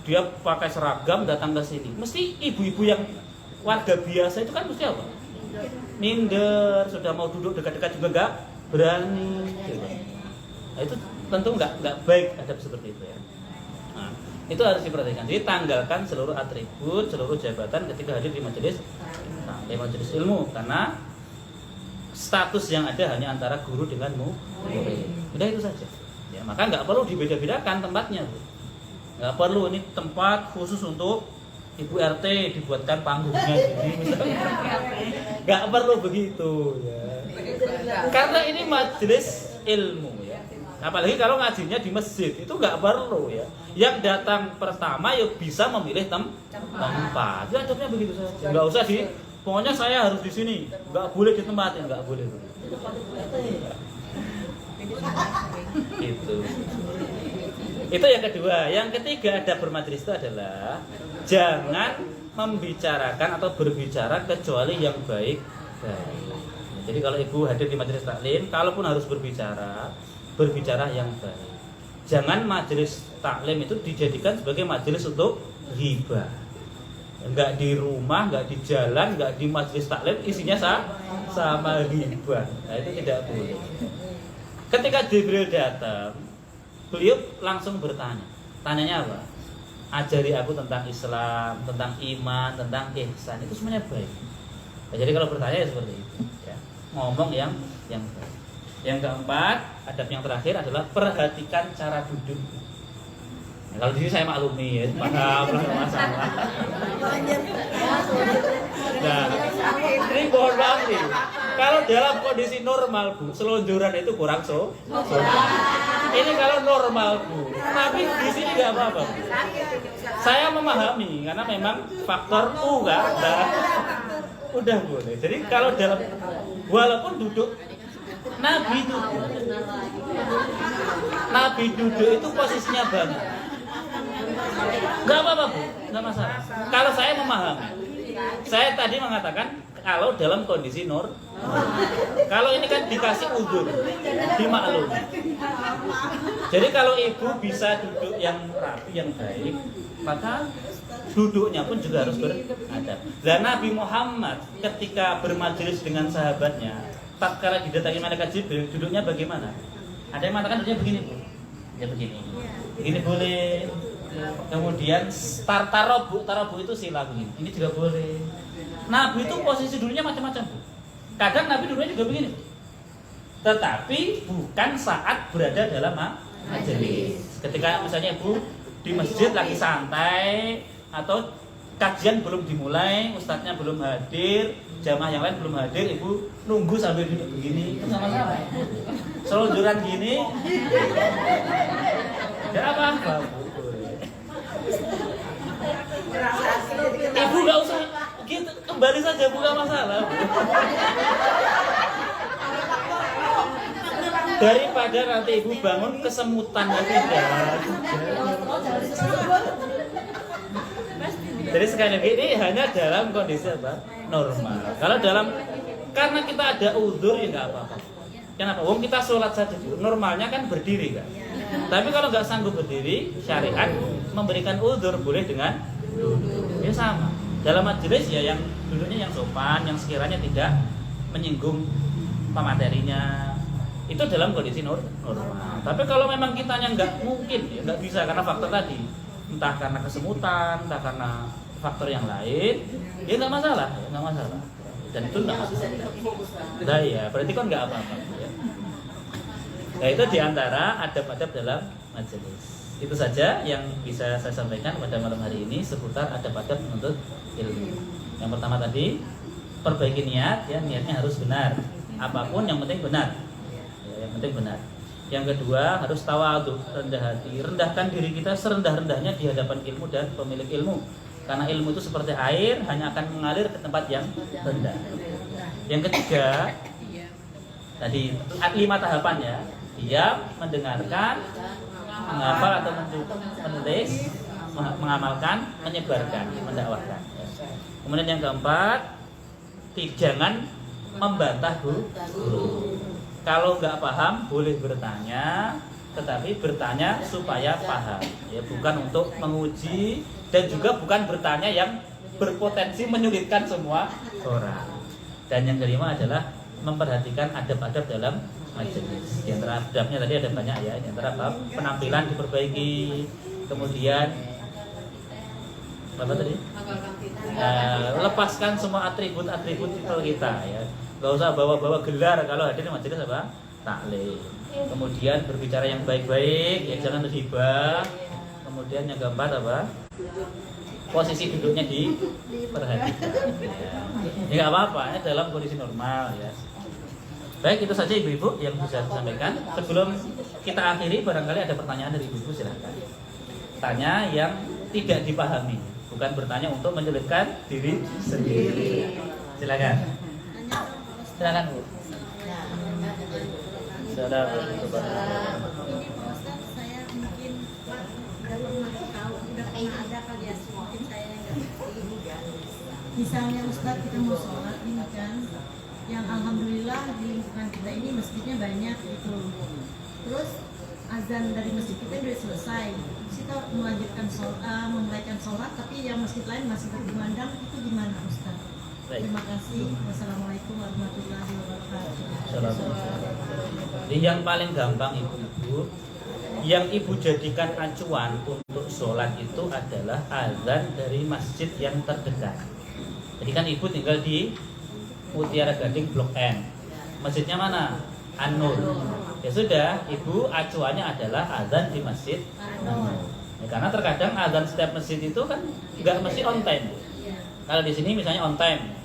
dia pakai seragam datang ke sini, mesti ibu-ibu yang warga biasa itu kan mesti apa? Minder, sudah mau duduk dekat-dekat juga nggak berani. Nah, itu tentu nggak baik adab seperti itu ya. Nah, itu harus diperhatikan. Jadi tanggalkan seluruh atribut, seluruh jabatan ketika hadir di majelis ilmu, karena status yang ada hanya antara guru dengan murid. Udah itu saja. Ya, maka nggak perlu dibeda-bedakan tempatnya, Bu. Nggak perlu ini tempat khusus untuk Ibu RT dibuatkan panggungnya gini misalnya. Nggak perlu begitu ya. Karena ini majelis ilmu ya. Apalagi kalau ngajinya di masjid itu nggak perlu ya. Yang datang pertama ya bisa memilih tempat. Itu adabnya begitu saja. Nggak usah pokoknya saya harus di sini. Nggak boleh di tempat yang nggak boleh. Gitu. Itu yang kedua. Yang ketiga adab bermajelis itu adalah jangan membicarakan atau berbicara kecuali yang baik. Jadi kalau ibu hadir di majelis taklim, kalaupun harus berbicara yang baik. Jangan majelis taklim itu dijadikan sebagai majelis untuk ghibah. Enggak di rumah, enggak di jalan, enggak di majelis taklim isinya sama ghibah. Nah, itu tidak boleh. Ketika Jibril datang, beliau langsung bertanya. Tanyanya apa? Ajari aku tentang Islam, tentang iman, tentang ihsan. Itu semuanya baik. Nah, jadi kalau bertanya ya seperti itu ya. Ngomong yang baik. Yang keempat, adab yang terakhir adalah perhatikan cara duduk. Nah, kalau di sini saya maklumi ya, paham lah masalah. Nah, ini mohon maaf nih. Kalau dalam kondisi normal, Bu, selonjoran itu kurang ini kalau normal, Bu. Tapi di sini nggak apa-apa. Saya memahami karena memang faktor U kan. Nah, udah boleh. Jadi kalau dalam walaupun duduk Nabi duduk itu posisinya banget. Enggak apa-apa Bu, enggak masalah. Kalau saya memahami, saya tadi mengatakan kalau dalam kondisi kalau ini kan dikasih udzur, dimaklum. Jadi kalau ibu bisa duduk yang rapi, yang baik, maka duduknya pun juga harus beradab. Dan Nabi Muhammad ketika bermajelis dengan sahabatnya, tatkala didatangi malaikat Jibril, duduknya bagaimana? Ada yang mengatakan duduknya begini Bu, ya begini. Begini boleh. Kemudian tarobu itu sila begini. Ini juga boleh. Nabi itu posisi dulunya macam-macam Bu. Kadang Nabi dulunya juga begini. Tetapi bukan saat berada dalam majelis. Ketika misalnya Ibu di masjid lagi santai atau kajian belum dimulai, ustadznya belum hadir, jamaah yang lain belum hadir, Ibu nunggu sambil duduk begini, itu nggak masalah. Selonjoran gini, nggak apa-apa Bu. Ibu nggak usah gitu, kembali saja bukan masalah. Daripada nanti ibu bangun kesemutan lagi Jadi sekali lagi ini hanya dalam kondisi apa? Normal. Kalau karena kita ada udzur ya nggak apa-apa. Kenapa? Wong kita sholat saja Bu. Normalnya kan berdiri kan. Tapi kalau nggak sanggup berdiri, syariat memberikan udzur boleh dengan duduk. Ya sama. Dalam majelis ya yang duduknya yang sopan, yang sekiranya tidak menyinggung pematerinya. Itu dalam kondisi normal. Tapi kalau memang kitanya nggak mungkin, ya nggak bisa karena faktor tadi, entah karena kesemutan, entah karena faktor yang lain, ya nggak masalah, ya nggak masalah. Dan itu nggak masalah. Nah ya, berarti kan nggak apa-apa. Ya. Nah itu diantara adab-adab dalam majelis. Itu saja yang bisa saya sampaikan pada malam hari ini seputar adab-adab menuntut ilmu. Yang pertama tadi, perbaiki niat, ya niatnya harus benar. Apapun yang penting benar. Ya, yang penting benar. Yang kedua harus tawadhu, rendah hati, rendahkan diri kita serendah-rendahnya di hadapan ilmu dan pemilik ilmu. Karena ilmu itu seperti air, hanya akan mengalir ke tempat yang rendah. Yang ketiga, tadi 5 tahapan ya. Diam, mendengarkan, menghafal atau menulis, mengamalkan, menyebarkan, mendakwahkan. Kemudian yang keempat, jangan membantah guru. Kalau nggak paham boleh bertanya, tetapi bertanya supaya paham. Ya, bukan untuk menguji dan juga bukan bertanya yang berpotensi menyulitkan semua orang. Dan yang kelima adalah memperhatikan adab-adab dalam majelis. Di antara adabnya tadi ada banyak ya. Di antara penampilan diperbaiki, kemudian apa tadi? Lepaskan semua atribut-atribut titel kita ya. Gak usah bawa-bawa gelar kalau hadir di majelis apa? Taklim. Kemudian berbicara yang baik-baik, ya jangan hibah. Kemudian yang keempat apa? Posisi duduknya diperhatikan. Ya nggak apa-apa, ya, dalam kondisi normal ya. Baik, itu saja ibu-ibu yang bisa saya sampaikan. Sebelum kita akhiri, barangkali ada pertanyaan dari ibu-ibu, silahkan. Tanya yang tidak dipahami, bukan bertanya untuk menyulitkan diri sendiri. Silakan. Silakan Bu. Saudara Bu. Ini Pak Ustadz, saya mungkin tahu udah pernah ada kali ya, mungkin saya nggak ngerti. Misalnya Ustadz kita mau sholat ini kan, yang alhamdulillah di lingkungan kita ini masjidnya banyak gitu. Terus azan dari masjid kita udah selesai. Kita melanjutkan sholat, memulaikan sholat, tapi yang masjid lain masih berkumandang, itu gimana Ustadz? Terima kasih. Wassalamualaikum warahmatullahi wabarakatuh. Jadi yang paling gampang ibu-ibu, yang ibu jadikan acuan untuk sholat itu adalah azan dari masjid yang terdekat. Jadi kan ibu tinggal di Mutiara Gading Blok M. Masjidnya mana? An-Nur. Ya sudah, ibu acuannya adalah azan di masjid An-Nur. Ya, karena terkadang azan setiap masjid itu kan nggak mesti on time. Kalau di sini misalnya on time,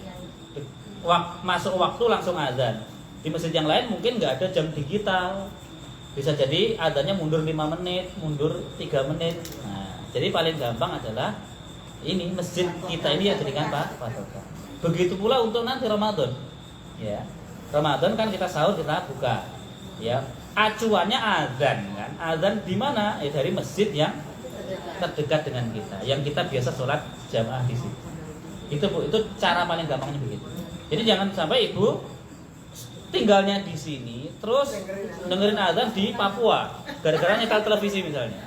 masuk waktu langsung azan. Di masjid yang lain mungkin nggak ada jam digital. Bisa jadi azannya mundur 5 menit, mundur 3 menit. Nah, jadi paling gampang adalah ini masjid kita ini ya jadikan patokan. Begitu pula untuk nanti Ramadan. Ya. Ramadan kan kita sahur, kita buka. Ya. Acuannya azan kan. Azan di mana? Ya dari masjid yang terdekat dengan kita, yang kita biasa sholat jamaah di situ. Itu Bu, itu cara paling gampangnya begitu. Jadi jangan sampai ibu tinggalnya di sini, terus dengerin azan di Papua, gara-gara nyetel televisi misalnya.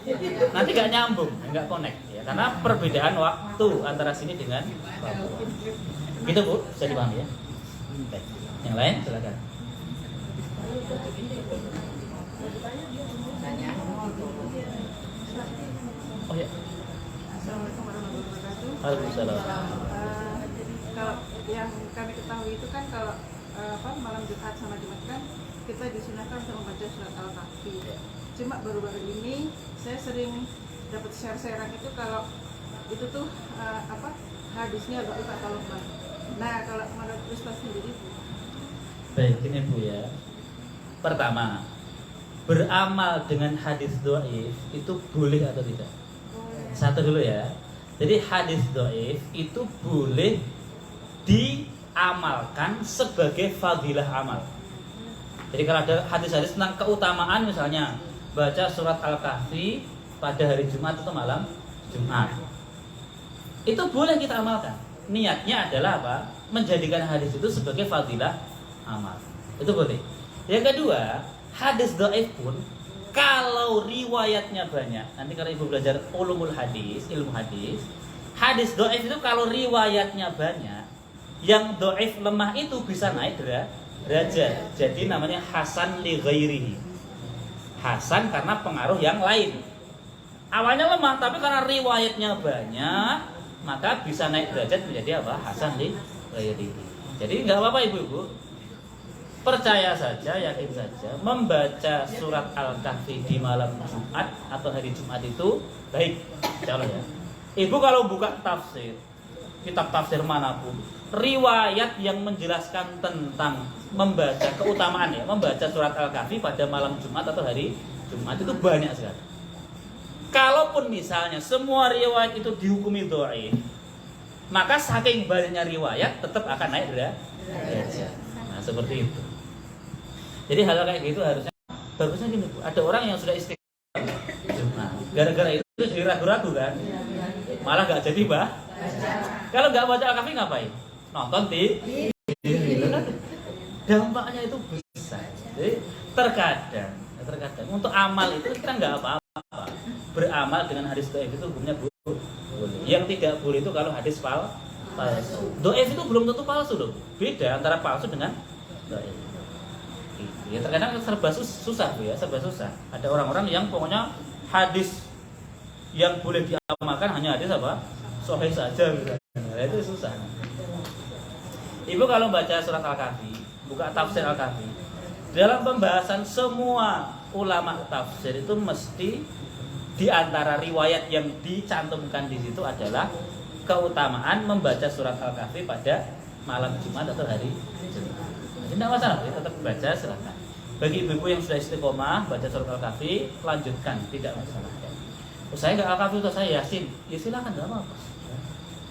Nanti nggak nyambung, nggak connect, ya, karena perbedaan waktu antara sini dengan Papua. Gitu Bu, bisa dipahami ya? Baik. Yang lain silakan. Oh ya. Assalamualaikum warahmatullahi wabarakatuh. Waalaikumsalam. Kalau yang kami ketahui itu kan kalau malam Jumat sama Jumat kan kita disunahkan untuk membaca surat Al-Kahfi. Cuma baru-baru ini saya sering dapat share-sharean itu kalau itu tuh hadisnya agak lupa kalau Bang. Nah kalau menurut Ustaz sendiri. Baik, ini Bu ya. Pertama, beramal dengan hadis dhaif itu boleh atau tidak? Satu dulu ya. Jadi hadis dhaif itu boleh diamalkan sebagai fadilah amal. Jadi kalau ada hadis-hadis tentang keutamaan misalnya baca surat Al-Kahfi pada hari Jumat atau malam Jumat, itu boleh kita amalkan. Niatnya adalah apa? Menjadikan hadis itu sebagai fadilah amal. Itu boleh. Yang kedua, hadis dhaif pun kalau riwayatnya banyak, nanti kalau ibu belajar ulumul hadis, ilmu hadis, hadis dhaif itu kalau riwayatnya banyak, yang dhaif lemah itu bisa naik derajat. Jadi namanya hasan li ghairihi. Hasan karena pengaruh yang lain. Awalnya lemah, tapi karena riwayatnya banyak, maka bisa naik derajat menjadi apa? Hasan li ghairihi. Jadi nggak apa-apa ibu-ibu. Percaya saja, yakin saja, membaca surat Al-Kahfi di malam Jumat atau hari Jumat itu baik, insya Allah ya. Ibu kalau buka tafsir, kitab tafsir manapun, riwayat yang menjelaskan tentang membaca keutamaan ya, membaca surat Al-Kahfi pada malam Jumat atau hari Jumat itu banyak sekali. Kalaupun misalnya semua riwayat itu dihukumi dhaif, maka saking banyaknya riwayat tetap akan naik derajat. Nah, seperti itu. Jadi hal kayak gitu harusnya bagusnya gini Bu, ada orang yang sudah istiqomah Jumat, gara-gara itu jadi ragu-ragu kan, malah nggak jadi kalau nggak baca Al-Kahfi ngapain? Nonton TV. Dampaknya itu besar. Jadi terkadang untuk amal itu kita nggak apa-apa. Beramal dengan hadis dhaif itu hukumnya boleh. Yang tidak boleh itu kalau hadis palsu. Dhaif itu belum tentu palsu loh. Beda antara palsu dengan dhaif. Ya terkadang serba susah Bu ya, serba susah. Ada orang-orang yang pokoknya hadis yang boleh diamalkan hanya hadis apa? Sahih saja gitu. Nah, itu susah. Ibu kalau baca surat Al-Kahfi, buka tafsir Al-Kahfi, dalam pembahasan semua ulama tafsir itu mesti di antara riwayat yang dicantumkan di situ adalah keutamaan membaca surat Al-Kahfi pada malam Jumat atau hari Jumat. Tidak masalah, tetap baca silakan. Bagi ibu-ibu yang sudah istiqomah baca surat Al-Kahfi, lanjutkan, tidak masalah. Saya nggak Al-Kahfi, saya Yasin, ya silakan, nggak apa-apa.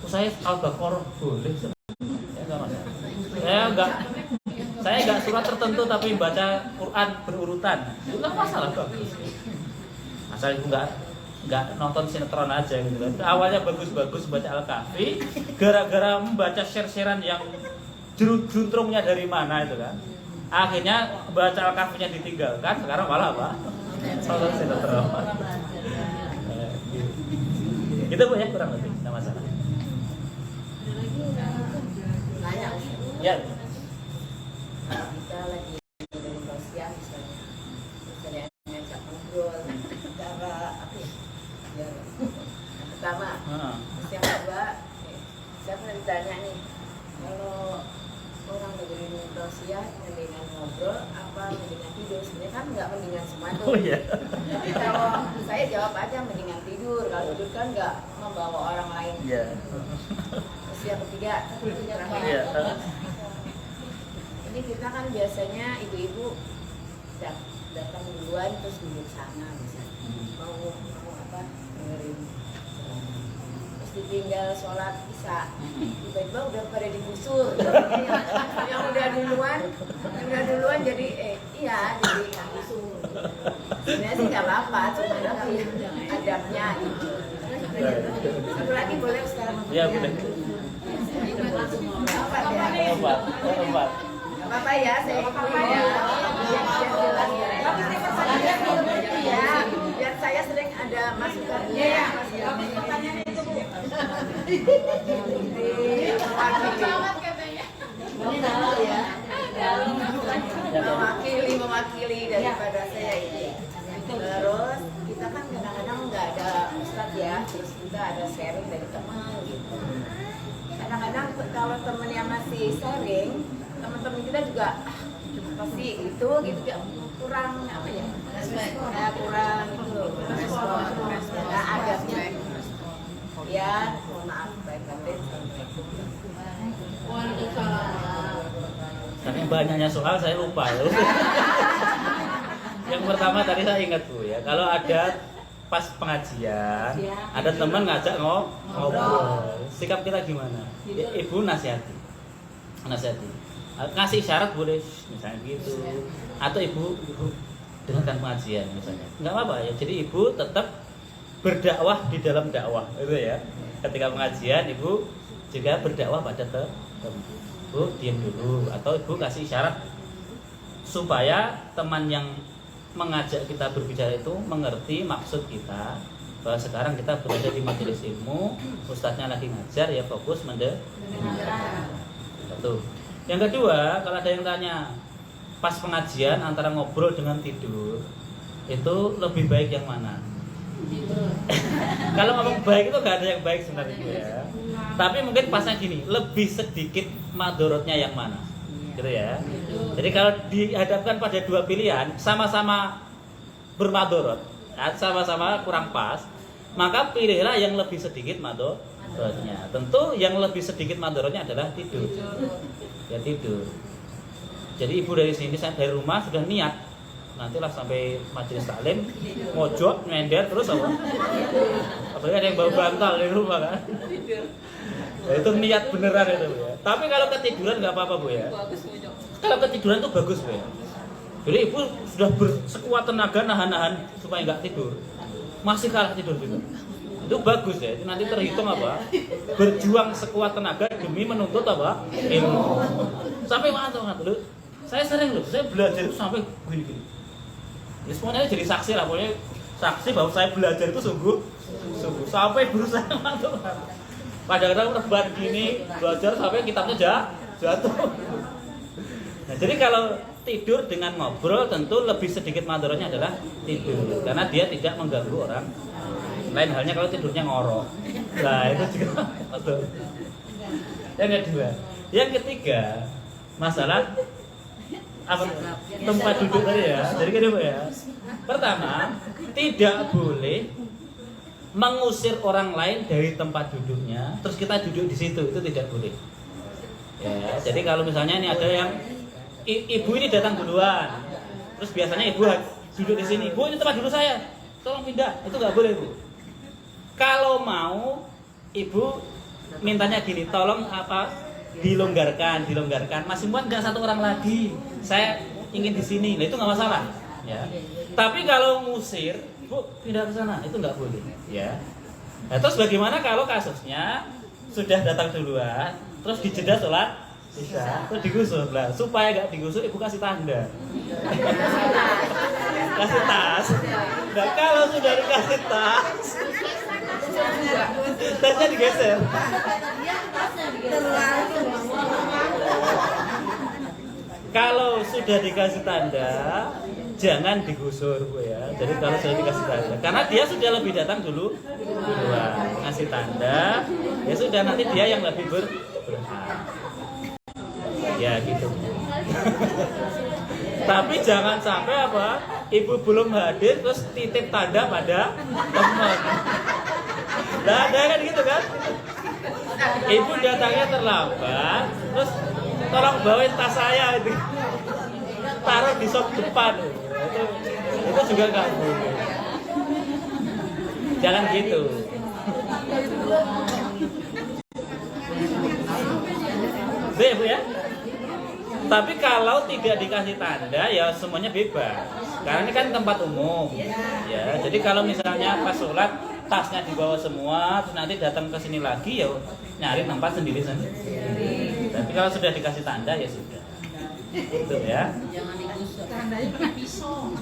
Saya Al-Baqarah boleh, ya nggak masalah. Saya nggak surat tertentu tapi baca Quran berurutan, itu nggak masalah kok. Asal ibu nggak nonton sinetron aja gitu kan. Awalnya bagus-bagus baca Al-Kahfi, gara-gara membaca share-sharean yang juntrungnya dari mana itu kan. Akhirnya baca Al-Kahfinya ditinggalkan, sekarang malah apa? Nonton sinetron. Gitu Bu ya, kurang lebih, nggak masalah. Nanya, Ya. kita lagi dari sosial misalnya ngajak ngobrol, cara apa ya? Yang pertama, yang kedua, saya pernah ditanya nih, kalau orang dengerin sosial mendingan ngobrol apa mendingan tidur? Sebenarnya kan nggak mendingan semua tuh. Oh iya. Tapi kalau saya jawab aja mendingan tidur. Kalau tidur kan nggak membawa orang lain. Iya. Terus yang ketiga, terakhir. Iya. Ini kita kan biasanya ibu-ibu datang duluan terus duduk sana misalnya mau apa dengerin, terus ditinggal sholat isya, tiba-tiba udah pada digusur. yang udah duluan jadi iya jadi gusur. Sebenarnya sih nggak apa-apa, cuma apa ya adabnya gitu. Satu lagi boleh Ustaz? Ya boleh. Empat. Apa ya, saya ikutin ya. Biar jelas ya. Biar saya sering ada masukannya. Pertanyaannya itu Bu. Mewakili daripada saya ini. Terus kita kan kadang-kadang nggak ada ustadz ya, terus kita ada sharing dari teman gitu. Kadang-kadang kalau temen yang masih sharing, teman-teman kita juga apa sih itu gitu ya, kurang apa ya? Kurang itu loh, respon. Nggak ada ya, mohon maaf baik batin. Saking banyaknya soal saya lupa ya. Yang pertama tadi saya ingat Bu ya, kalau ada pas pengajian, ada teman ngajak ngobrol, sikap kita gimana? Ya, Ibu nasihati, ngasih isyarat boleh, misalnya gitu, atau ibu dengarkan pengajian misalnya, nggak apa-apa ya. Jadi ibu tetap berdakwah di dalam dakwah, itu ya. Ketika pengajian, ibu juga berdakwah pada teman. Bu diam dulu, atau ibu kasih isyarat supaya teman yang mengajak kita berbicara itu mengerti maksud kita, bahwa sekarang kita berada di majelis ilmu, ustadznya lagi ngajar, ya fokus mendengarkan. Satu. Yang kedua, kalau ada yang tanya pas pengajian antara ngobrol dengan tidur, itu lebih baik yang mana? Kalau ngomong baik itu gak ada yang baik sebenarnya ya. Tapi mungkin pasnya gini, lebih sedikit madorotnya yang mana, gitu ya. Jadi kalau dihadapkan pada dua pilihan, sama-sama bermadorot, sama-sama kurang pas, maka pilihlah yang lebih sedikit madorotnya. Tentu yang lebih sedikit madorotnya adalah tidur. Ya tidur. Jadi ibu dari sini, dari rumah sudah niat, nantilah sampai majelis taklim, mojok, nyender terus apa? Apalagi ada yang bawa bantal di rumah kan? Ya, itu niat beneran itu Bu ya. Tapi kalau ketiduran nggak apa-apa Bu ya. Kalau ketiduran itu bagus Bu ya. Jadi ibu sudah bersekuat tenaga nahan-nahan supaya nggak tidur, masih kalah tidur gitu. Itu bagus ya. Itu nanti terhitung apa? Berjuang sekuat tenaga demi menuntut apa? Ilmu. Sampai mana tuh? Saya sering loh, saya belajar itu sampai gini-gini. Ya, semuanya jadi saksi lah, pokoknya saksi bahwa saya belajar itu sungguh sampai berusaha mantul. Kadang-kadang rebahan gini belajar sampai kitabnya jatuh. Nah, jadi kalau tidur dengan ngobrol tentu lebih sedikit madorotnya adalah tidur, karena dia tidak mengganggu orang. Lain halnya kalau tidurnya ngorok. Nah itu juga betul. Yang kedua, yang ketiga masalah apa tempat duduk tadi ya. Jadi gini Bu ya. Pertama, tidak boleh mengusir orang lain dari tempat duduknya, terus kita duduk di situ, itu tidak boleh. Ya, jadi kalau misalnya ini ada yang ibu ini datang duluan, terus biasanya ibu duduk di sini, Bu ini tempat duduk saya, tolong pindah, itu nggak boleh Bu. Kalau mau ibu mintanya gini, tolong apa dilonggarkan, masih muat nggak satu orang lagi, saya ingin di sini, nah itu nggak masalah. Ya. Tapi kalau ngusir, Bu pindah ke sana, itu nggak boleh. Ya. Nah, terus bagaimana kalau kasusnya sudah datang duluan, terus dijeda sholat isya, terus digusur lah, supaya nggak digusur, ibu kasih tanda, kasih tas. Nah kalau sudah dikasih tas, tasnya digeser. Kalau sudah dikasih tanda, jangan digusur Bu ya. Jadi kalau sudah dikasih tanda, karena dia sudah lebih datang duluan, ngasih tanda, ya sudah nanti dia yang lebih berhak. Ya gitu. Tapi jangan sampai apa, ibu belum hadir terus titip tanda pada teman. Nah, ada kan gitu kan? Ibu datangnya terlambat, terus tolong bawain tas saya itu, taruh di sop depan. Itu juga nggak boleh. Jangan gitu. Betul Bu ya. Tapi kalau tidak dikasih tanda ya semuanya bebas. Karena ini kan tempat umum. Ya, jadi kalau misalnya pas sholat tasnya dibawa semua, terus nanti datang ke sini lagi ya nyari tempat sendiri. Tapi kalau sudah dikasih tanda ya sudah. Itu ya. Jangan digusur. Tandanya pakai pisau.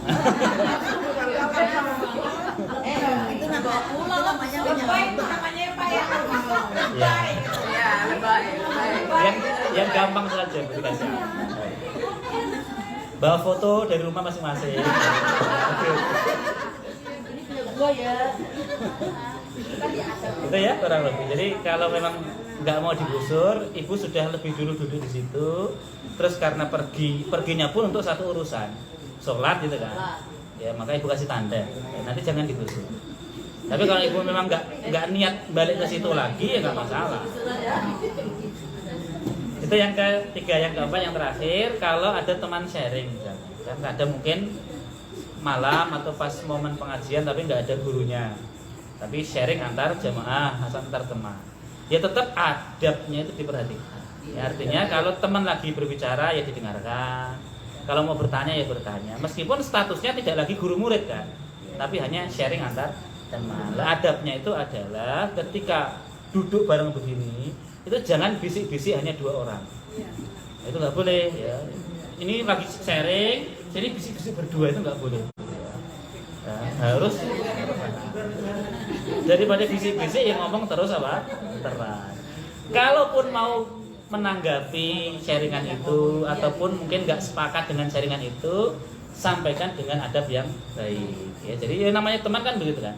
Itu namanya Lebay itu namanya Pak ya. Ya. Ya, lebay. Yang gampang saja dikasih. Bawa foto dari rumah masing-masing. Oke. Gua ya. Itu ya kurang lebih. Jadi kalau memang nggak mau digusur, ibu sudah lebih dulu duduk di situ. Terus karena perginya pun untuk satu urusan, sholat gitu kan. Ya maka ibu kasih tanda. Ya, nanti jangan digusur. Tapi kalau ibu memang nggak niat balik ke situ lagi ya nggak masalah. Itu yang ketiga, yang keempat, yang terakhir, kalau ada teman sharing, kan ada mungkin malam atau pas momen pengajian tapi nggak ada gurunya, tapi sharing antar jamaah atau antar teman, ya tetap adabnya itu diperhatikan. Ya, artinya kalau teman lagi berbicara ya didengarkan, kalau mau bertanya ya bertanya, meskipun statusnya tidak lagi guru murid kan, tapi hanya sharing antar teman. Adabnya itu adalah ketika duduk bareng begini, itu jangan bisik-bisik hanya 2 orang. Itu nggak boleh ya. Ini lagi sharing, jadi bisik-bisik berdua itu nggak boleh. Ya, harus daripada bisik-bisik yang ngomong terus apa? Terang. Kalaupun mau menanggapi sharingan itu ataupun mungkin nggak sepakat dengan sharingan itu, sampaikan dengan adab yang baik. Ya, jadi ya, namanya teman kan begitu kan.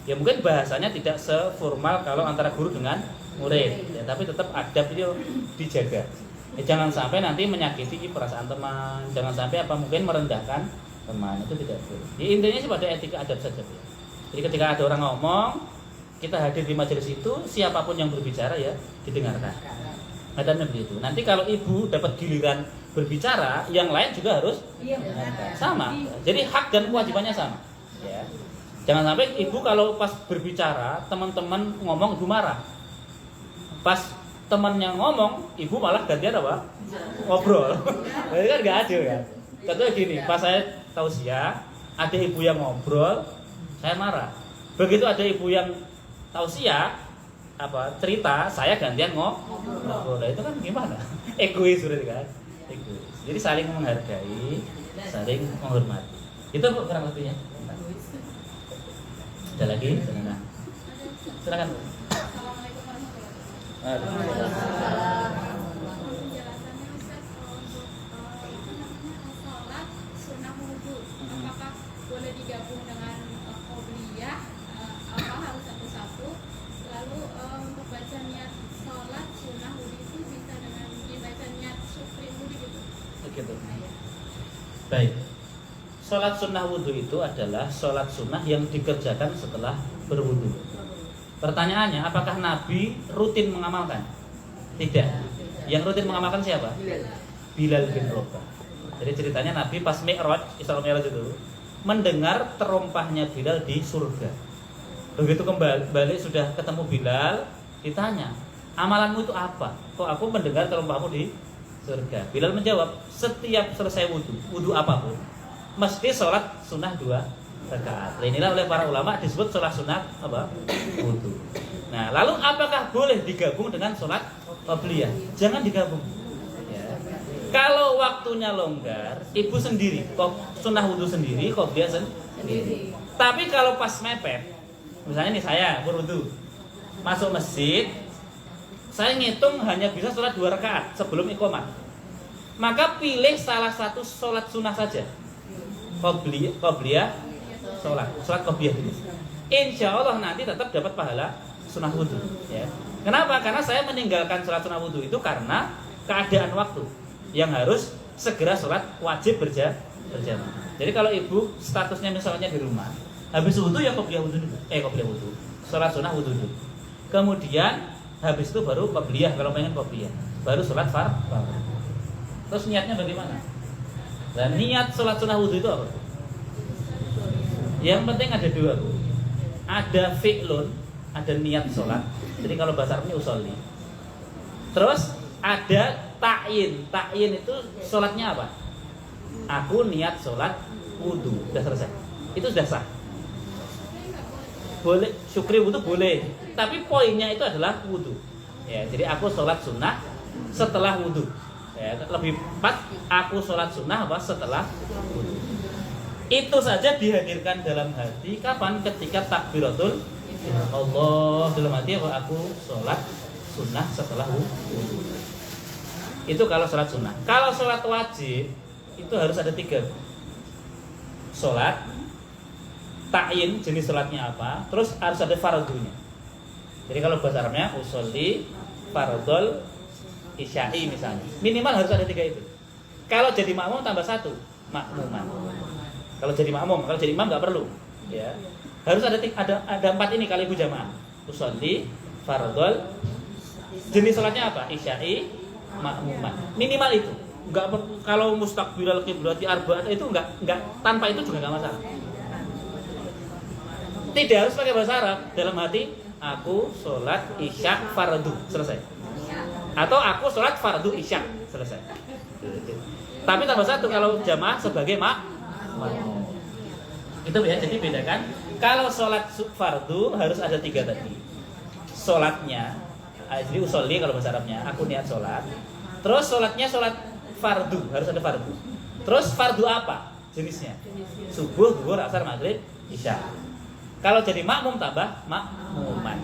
Ya mungkin bahasanya tidak seformal kalau antara guru dengan murid, ya, tapi tetap adab itu dijaga. Ya, jangan sampai nanti menyakiti perasaan teman, jangan sampai apa mungkin merendahkan teman, itu tidak boleh. Ya, intinya sih pada etika adab saja. Ya. Jadi ketika ada orang ngomong, kita hadir di majelis itu, siapapun yang berbicara ya didengarkan. Adabnya begitu. Nanti kalau ibu dapat giliran berbicara, yang lain juga harus sama. Jadi hak dan kewajibannya sama. Ya. Jangan sampai ibu kalau pas berbicara, teman-teman ngomong ibu marah. Pas temannya ngomong, ibu malah gantian apa? Ngobrol. Jadi kan nggak adil kan? Contohnya gini, pas saya tausiah, ada ibu yang ngobrol, saya marah. Begitu ada ibu yang tausiah, cerita, saya gantian ngobrol. Nah, itu kan gimana? Egois berarti kan? Egois. Jadi saling menghargai, saling menghormati. Itu kurang lebihnya. Ada lagi? Silakan. Sholat sunnah wudhu, apakah boleh digabung dengan qobliyah? Apa harus satu-satu? Lalu untuk baca niat sholat sunnah wudhu itu bisa dengan dibaca niat syukri wudhu gitu? Begitu. Baik. Sholat sunnah wudhu itu adalah sholat sunnah yang dikerjakan setelah berwudhu. Pertanyaannya, apakah Nabi rutin mengamalkan? Tidak. Yang rutin mengamalkan siapa? Bilal bin Rabah. Jadi ceritanya Nabi pas Mi'raj, Isra Mi'raj itu mendengar terompahnya Bilal di surga. Begitu kembali sudah ketemu Bilal, ditanya, amalanmu itu apa? Kok aku mendengar terompahmu di surga? Bilal menjawab, setiap selesai wudhu apapun, mesti sholat sunnah 2 rakaat. Inilah oleh para ulama disebut sholat sunnah apa? Wudhu. Nah, lalu apakah boleh digabung dengan sholat qobliyah? Jangan digabung. Ya. Kalau waktunya longgar, ibu sendiri, sunnah wudhu sendiri, qobliyah sendiri. Tapi kalau pas mepet, misalnya nih saya berwudhu, masuk masjid, saya ngitung hanya bisa sholat 2 rakaat sebelum iqomah. Maka pilih salah satu sholat sunnah saja. Qobliyah sholat qobliyah dulu. Insya Allah nanti tetap dapat pahala sunnah wudhu. Ya. Kenapa? Karena saya meninggalkan sholat sunnah wudhu itu karena keadaan waktu yang harus segera sholat wajib berjamaah. Jadi kalau ibu statusnya misalnya di rumah, habis wudhu ya qobliyah wudhu dulu. Qobliyah wudhu, sholat sunnah wudhu dulu. Kemudian habis itu baru qobliyah kalau pengen qobliyah, baru sholat fardu. Terus niatnya bagaimana? Dan niat sholat sunnah wudhu itu apa? Yang penting ada 2. Ada fi'lun, ada niat sholat. Jadi kalau bahasa Arabnya usolli. Terus ada ta'yin. Ta'yin itu sholatnya apa? Aku niat sholat wudhu. Sudah selesai. Itu sudah sah. boleh, syukri wudhu boleh, tapi poinnya itu adalah wudhu. Ya, jadi aku sholat sunnah setelah wudhu. Ya, lebih tepat aku sholat sunnah apa setelah wudhu. Itu saja dihadirkan dalam hati kapan? Ketika takbiratul Allah dalam hati apa? Aku sholat sunnah setelah wudhu. Itu kalau sholat sunnah. Kalau sholat wajib itu harus ada 3. Sholat ta'yin, jenis sholatnya apa, terus harus ada fardunya. Jadi kalau bahasa Arabnya usolli fardol isya'i misalnya, minimal harus ada 3 itu. Kalau jadi makmum tambah 1, makmuman. Kalau jadi makmum, kalau jadi imam nggak perlu, ya. Harus ada 4 ini kalau ibu jamaah. Usolli fardol, jenis sholatnya apa? Isya'i, makmuman. Minimal itu. Enggak, kalau mustaqbilal qiblati arba'at itu enggak, tanpa itu juga enggak masalah. Tidak harus pakai bahasa Arab. Dalam hati aku sholat isya fardu, selesai. Atau aku sholat fardu isya, selesai. Tapi tambah 1 kalau jamaah sebagai makmum. Itu ya, jadi bedakan. Kalau sholat fardu harus ada 3 tadi. Sholatnya, jadi usolli kalau bahasa Arabnya, aku niat sholat. Terus sholatnya sholat fardu, harus ada fardu. Terus fardu apa? Jenisnya subuh, zuhur, asar, maghrib, isya. Kalau jadi makmum tambah makmuman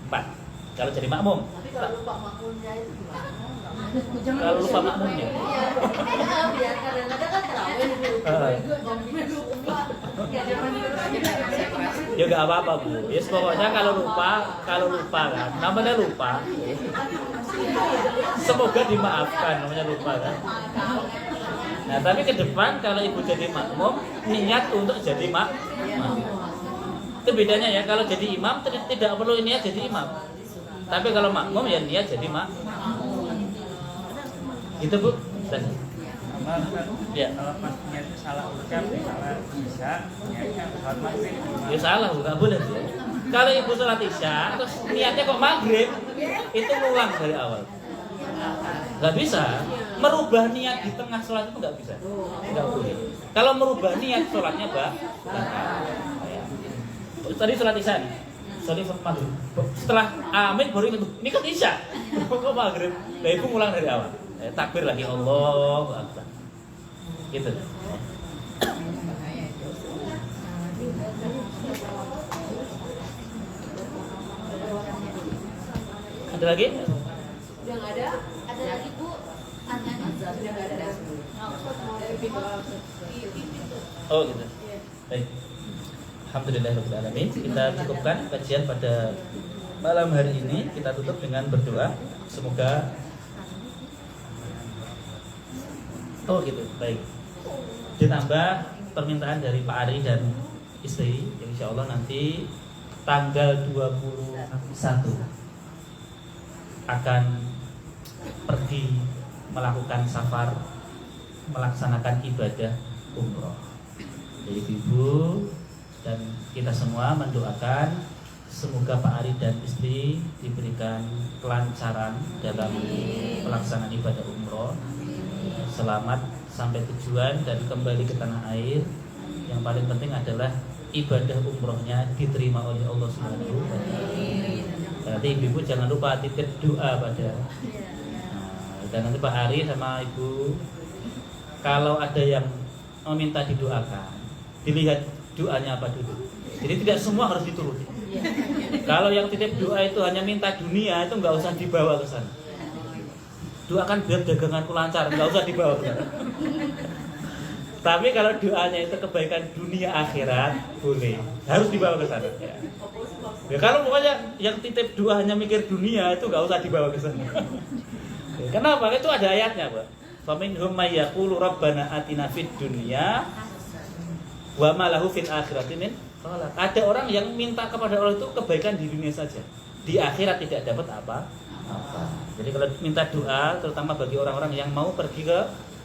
4. Kalau jadi makmum. Tapi kalau lupa makmumnya itu gimana? Kalau lupa makmumnya. Biar kadang-kadang kan terawih lupa. Ya nggak apa-apa Bu. Ya pokoknya kalau lupa kan, namanya lupa. Semoga dimaafkan, namanya lupa kan. Nah tapi ke depan kalau ibu jadi makmum, niat untuk jadi makmum. Itu bedanya ya. Kalau jadi imam tidak perlu niat jadi imam. Tapi kalau makmum ya niat jadi makmum. Gitu Bu. Dan ya. Kalau pasnya itu salah ucap, salah bisa, niatnya sholat maghrib. Ya salah, nggak boleh. Kalau ibu sholat isya, terus niatnya kok maghrib, itu ngulang dari awal. Nggak bisa. Merubah niat di tengah sholat itu nggak bisa. Nggak boleh. Kalau merubah niat sholatnya tadi sholat isya nih, sholat maghrib. Setelah amin baru ingat, ini kan isya, kok maghrib. Nah ibu ngulang dari awal. Takbir lagi, Allahu Akbar. Gitu. Ada lagi? Sudah nggak ada? Ada lagi Bu? Sudah nggak ada. Oh gitu. Baik. Alhamdulillahirabbil alamin. Kita cukupkan kajian pada malam hari ini. Kita tutup dengan berdoa. Semoga oh gitu. Baik. Ditambah permintaan dari Pak Ari dan istri, yang insya Allah nanti tanggal 21 akan pergi melakukan safar, melaksanakan ibadah umroh. Jadi ibu dan kita semua mendoakan semoga Pak Ari dan istri diberikan kelancaran dalam pelaksanaan ibadah umroh, selamat sampai tujuan dan kembali ke tanah air. Yang paling penting adalah ibadah umrohnya diterima oleh Allah Subhanahu wa taala. Berarti ibu jangan lupa titip doa pada dan nanti Pak Ari sama Ibu kalau ada yang meminta didoakan, dilihat doanya apa dulu. Jadi tidak semua harus dituruti. Kalau yang titip doa itu hanya minta dunia, itu nggak usah dibawa ke sana. Doakan biar daganganku lancar, nggak usah dibawa ke sana. Tapi kalau doanya itu kebaikan dunia akhirat, boleh, harus dibawa ke sana. Ya kalau pokoknya yang titip doa hanya mikir dunia, itu nggak usah dibawa ke sana. Kenapa? Itu ada ayatnya, Pak. Faminhum may yaqulu rabbana atina fid dunya wa ma lahu fil akhirati min khalaq. Ada orang yang minta kepada Allah itu kebaikan di dunia saja. Di akhirat tidak dapat apa-apa. Jadi kalau minta doa, terutama bagi orang-orang yang mau pergi ke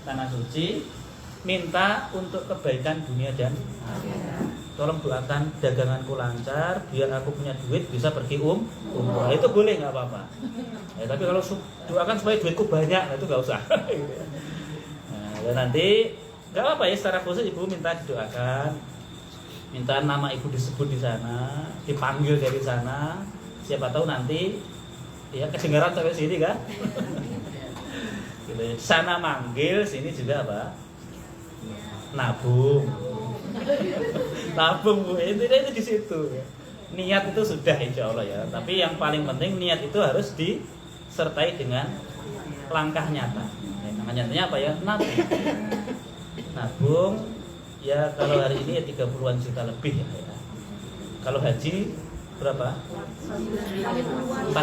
tanah suci, minta untuk kebaikan dunia dan akhirat. Tolong doakan daganganku lancar, biar aku punya duit bisa pergi umroh. Itu boleh, nggak apa-apa. Ya, tapi kalau doakan supaya duitku banyak, itu nggak usah. Nah, dan nanti nggak apa-apa ya, secara khusus ibu minta didoakan minta nama ibu disebut di sana, dipanggil dari sana. Siapa tahu nanti ya kedengaran sampai sini kan. Gitu. Sana manggil, sini juga apa? Nabung. Nabung Bu, itu di situ. Niat itu sudah insya Allah ya. Tapi yang paling penting niat itu harus disertai dengan langkah nyata. Langkah nyatanya apa ya? Nabung. Nabung ya kalau hari ini ya 30-an juta lebih ya. Kalau haji berapa? 49.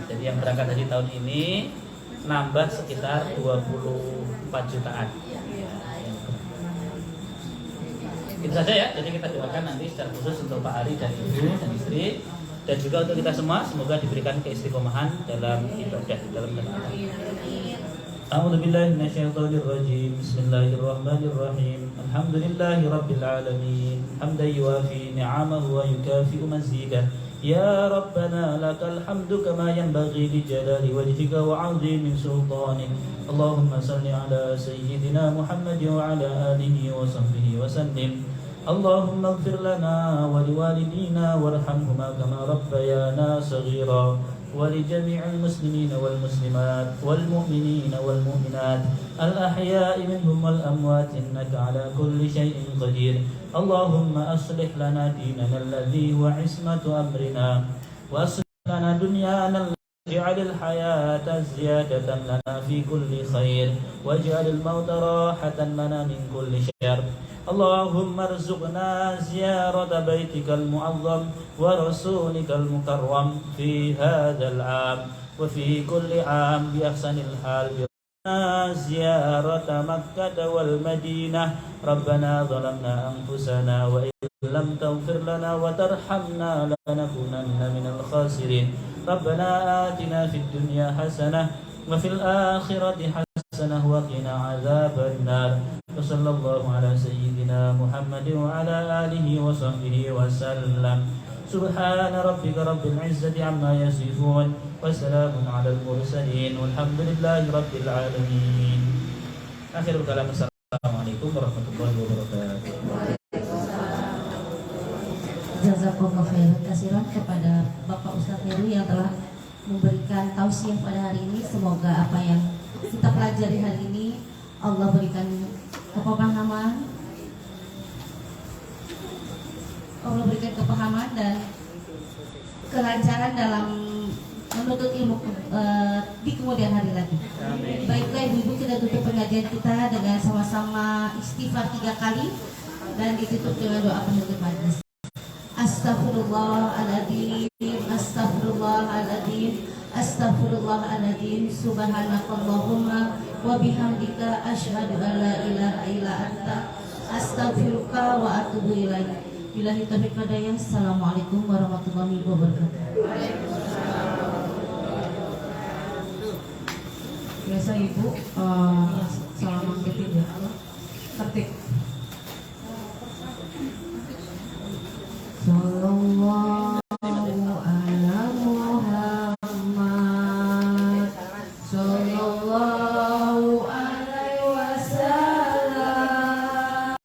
Jadi yang berangkat haji tahun ini nambah sekitar 24 jutaan. Itu saja ya. Jadi kita doakan nanti secara khusus untuk Pak Ari dan Ibu dan istri, dan juga untuk kita semua semoga diberikan keistiqomahan dalam ibadah di dalam dan amal. A'udzubillahi minasyaitonirrajim. Bismillahirrahmanirrahim. Alhamdulillahirabbil alamin. Hamdan yuwafi ni'amahu wa yukafi'u mazidah. Ya Rabbana lakal hamdu kama yanbaghi li jalali wajhika wa 'azimi sultanik. Allahumma salli ala sayyidina Muhammad wa ala alihi wa sahbihi wa sallim. Allahumma ighfir lana wa liwalidina warhamhuma kama rabbayana saghira. ولجميع المسلمين والمسلمات والمؤمنين والمؤمنات الأحياء منهم والأموات إنك على كل شيء قدير اللهم أصلح لنا ديننا الذي هو عصمة أمرنا وأصلح لنا دنيانا واجعل الحياة زيادة لنا في كل خير واجعل الموت راحة لنا من كل شر اللهم ارزقنا زيارة بيتك المعظم ورسولك المكرم في هذا العام وفي كل عام بأحسن الحال زيارة مكة والمدينة ربنا ظلمنا أنفسنا وإن لم تغفر لنا وترحمنا لنكونن من الخاسرين ربنا آتنا في الدنيا حسنة وفي الآخرة حسنة وقنا عذاب النار وصلى الله على سيدنا محمد وعلى آله وصحبه وسلم سبحان ربك رب العزة عما يصفون وسلام على المرسلين والحمد لله رب العالمين. آخر الكلام Assalamualaikum warahmatullahi wabarakatuh. Jazakumullah khairan katsiran kepada Bapak Ustadz Heru yang telah memberikan tausiah pada hari ini. Semoga apa yang kita pelajari hari ini Allah berikan kepahaman, Allah berikan kepahaman dan kelancaran dalam menuntut ilmu di kemudian hari lagi. Baiklah ibu-ibu, kita tutup pengajian kita dengan sama-sama istighfar 3 kali dan ditutup dengan doa penutup majelis. Astaghfirullahaladzim, astaghfirullahaladzim, astaghfirullahaladzim. Subhanakallahumma wa bihamdika asyhadu an la ilaha illa anta astaghfiruka wa atubu ilaik. Billahi taufiq wal hidayah. Assalamualaikum warahmatullahi wabarakatuh. Biasa ibu salam mangkit ya. Tertib.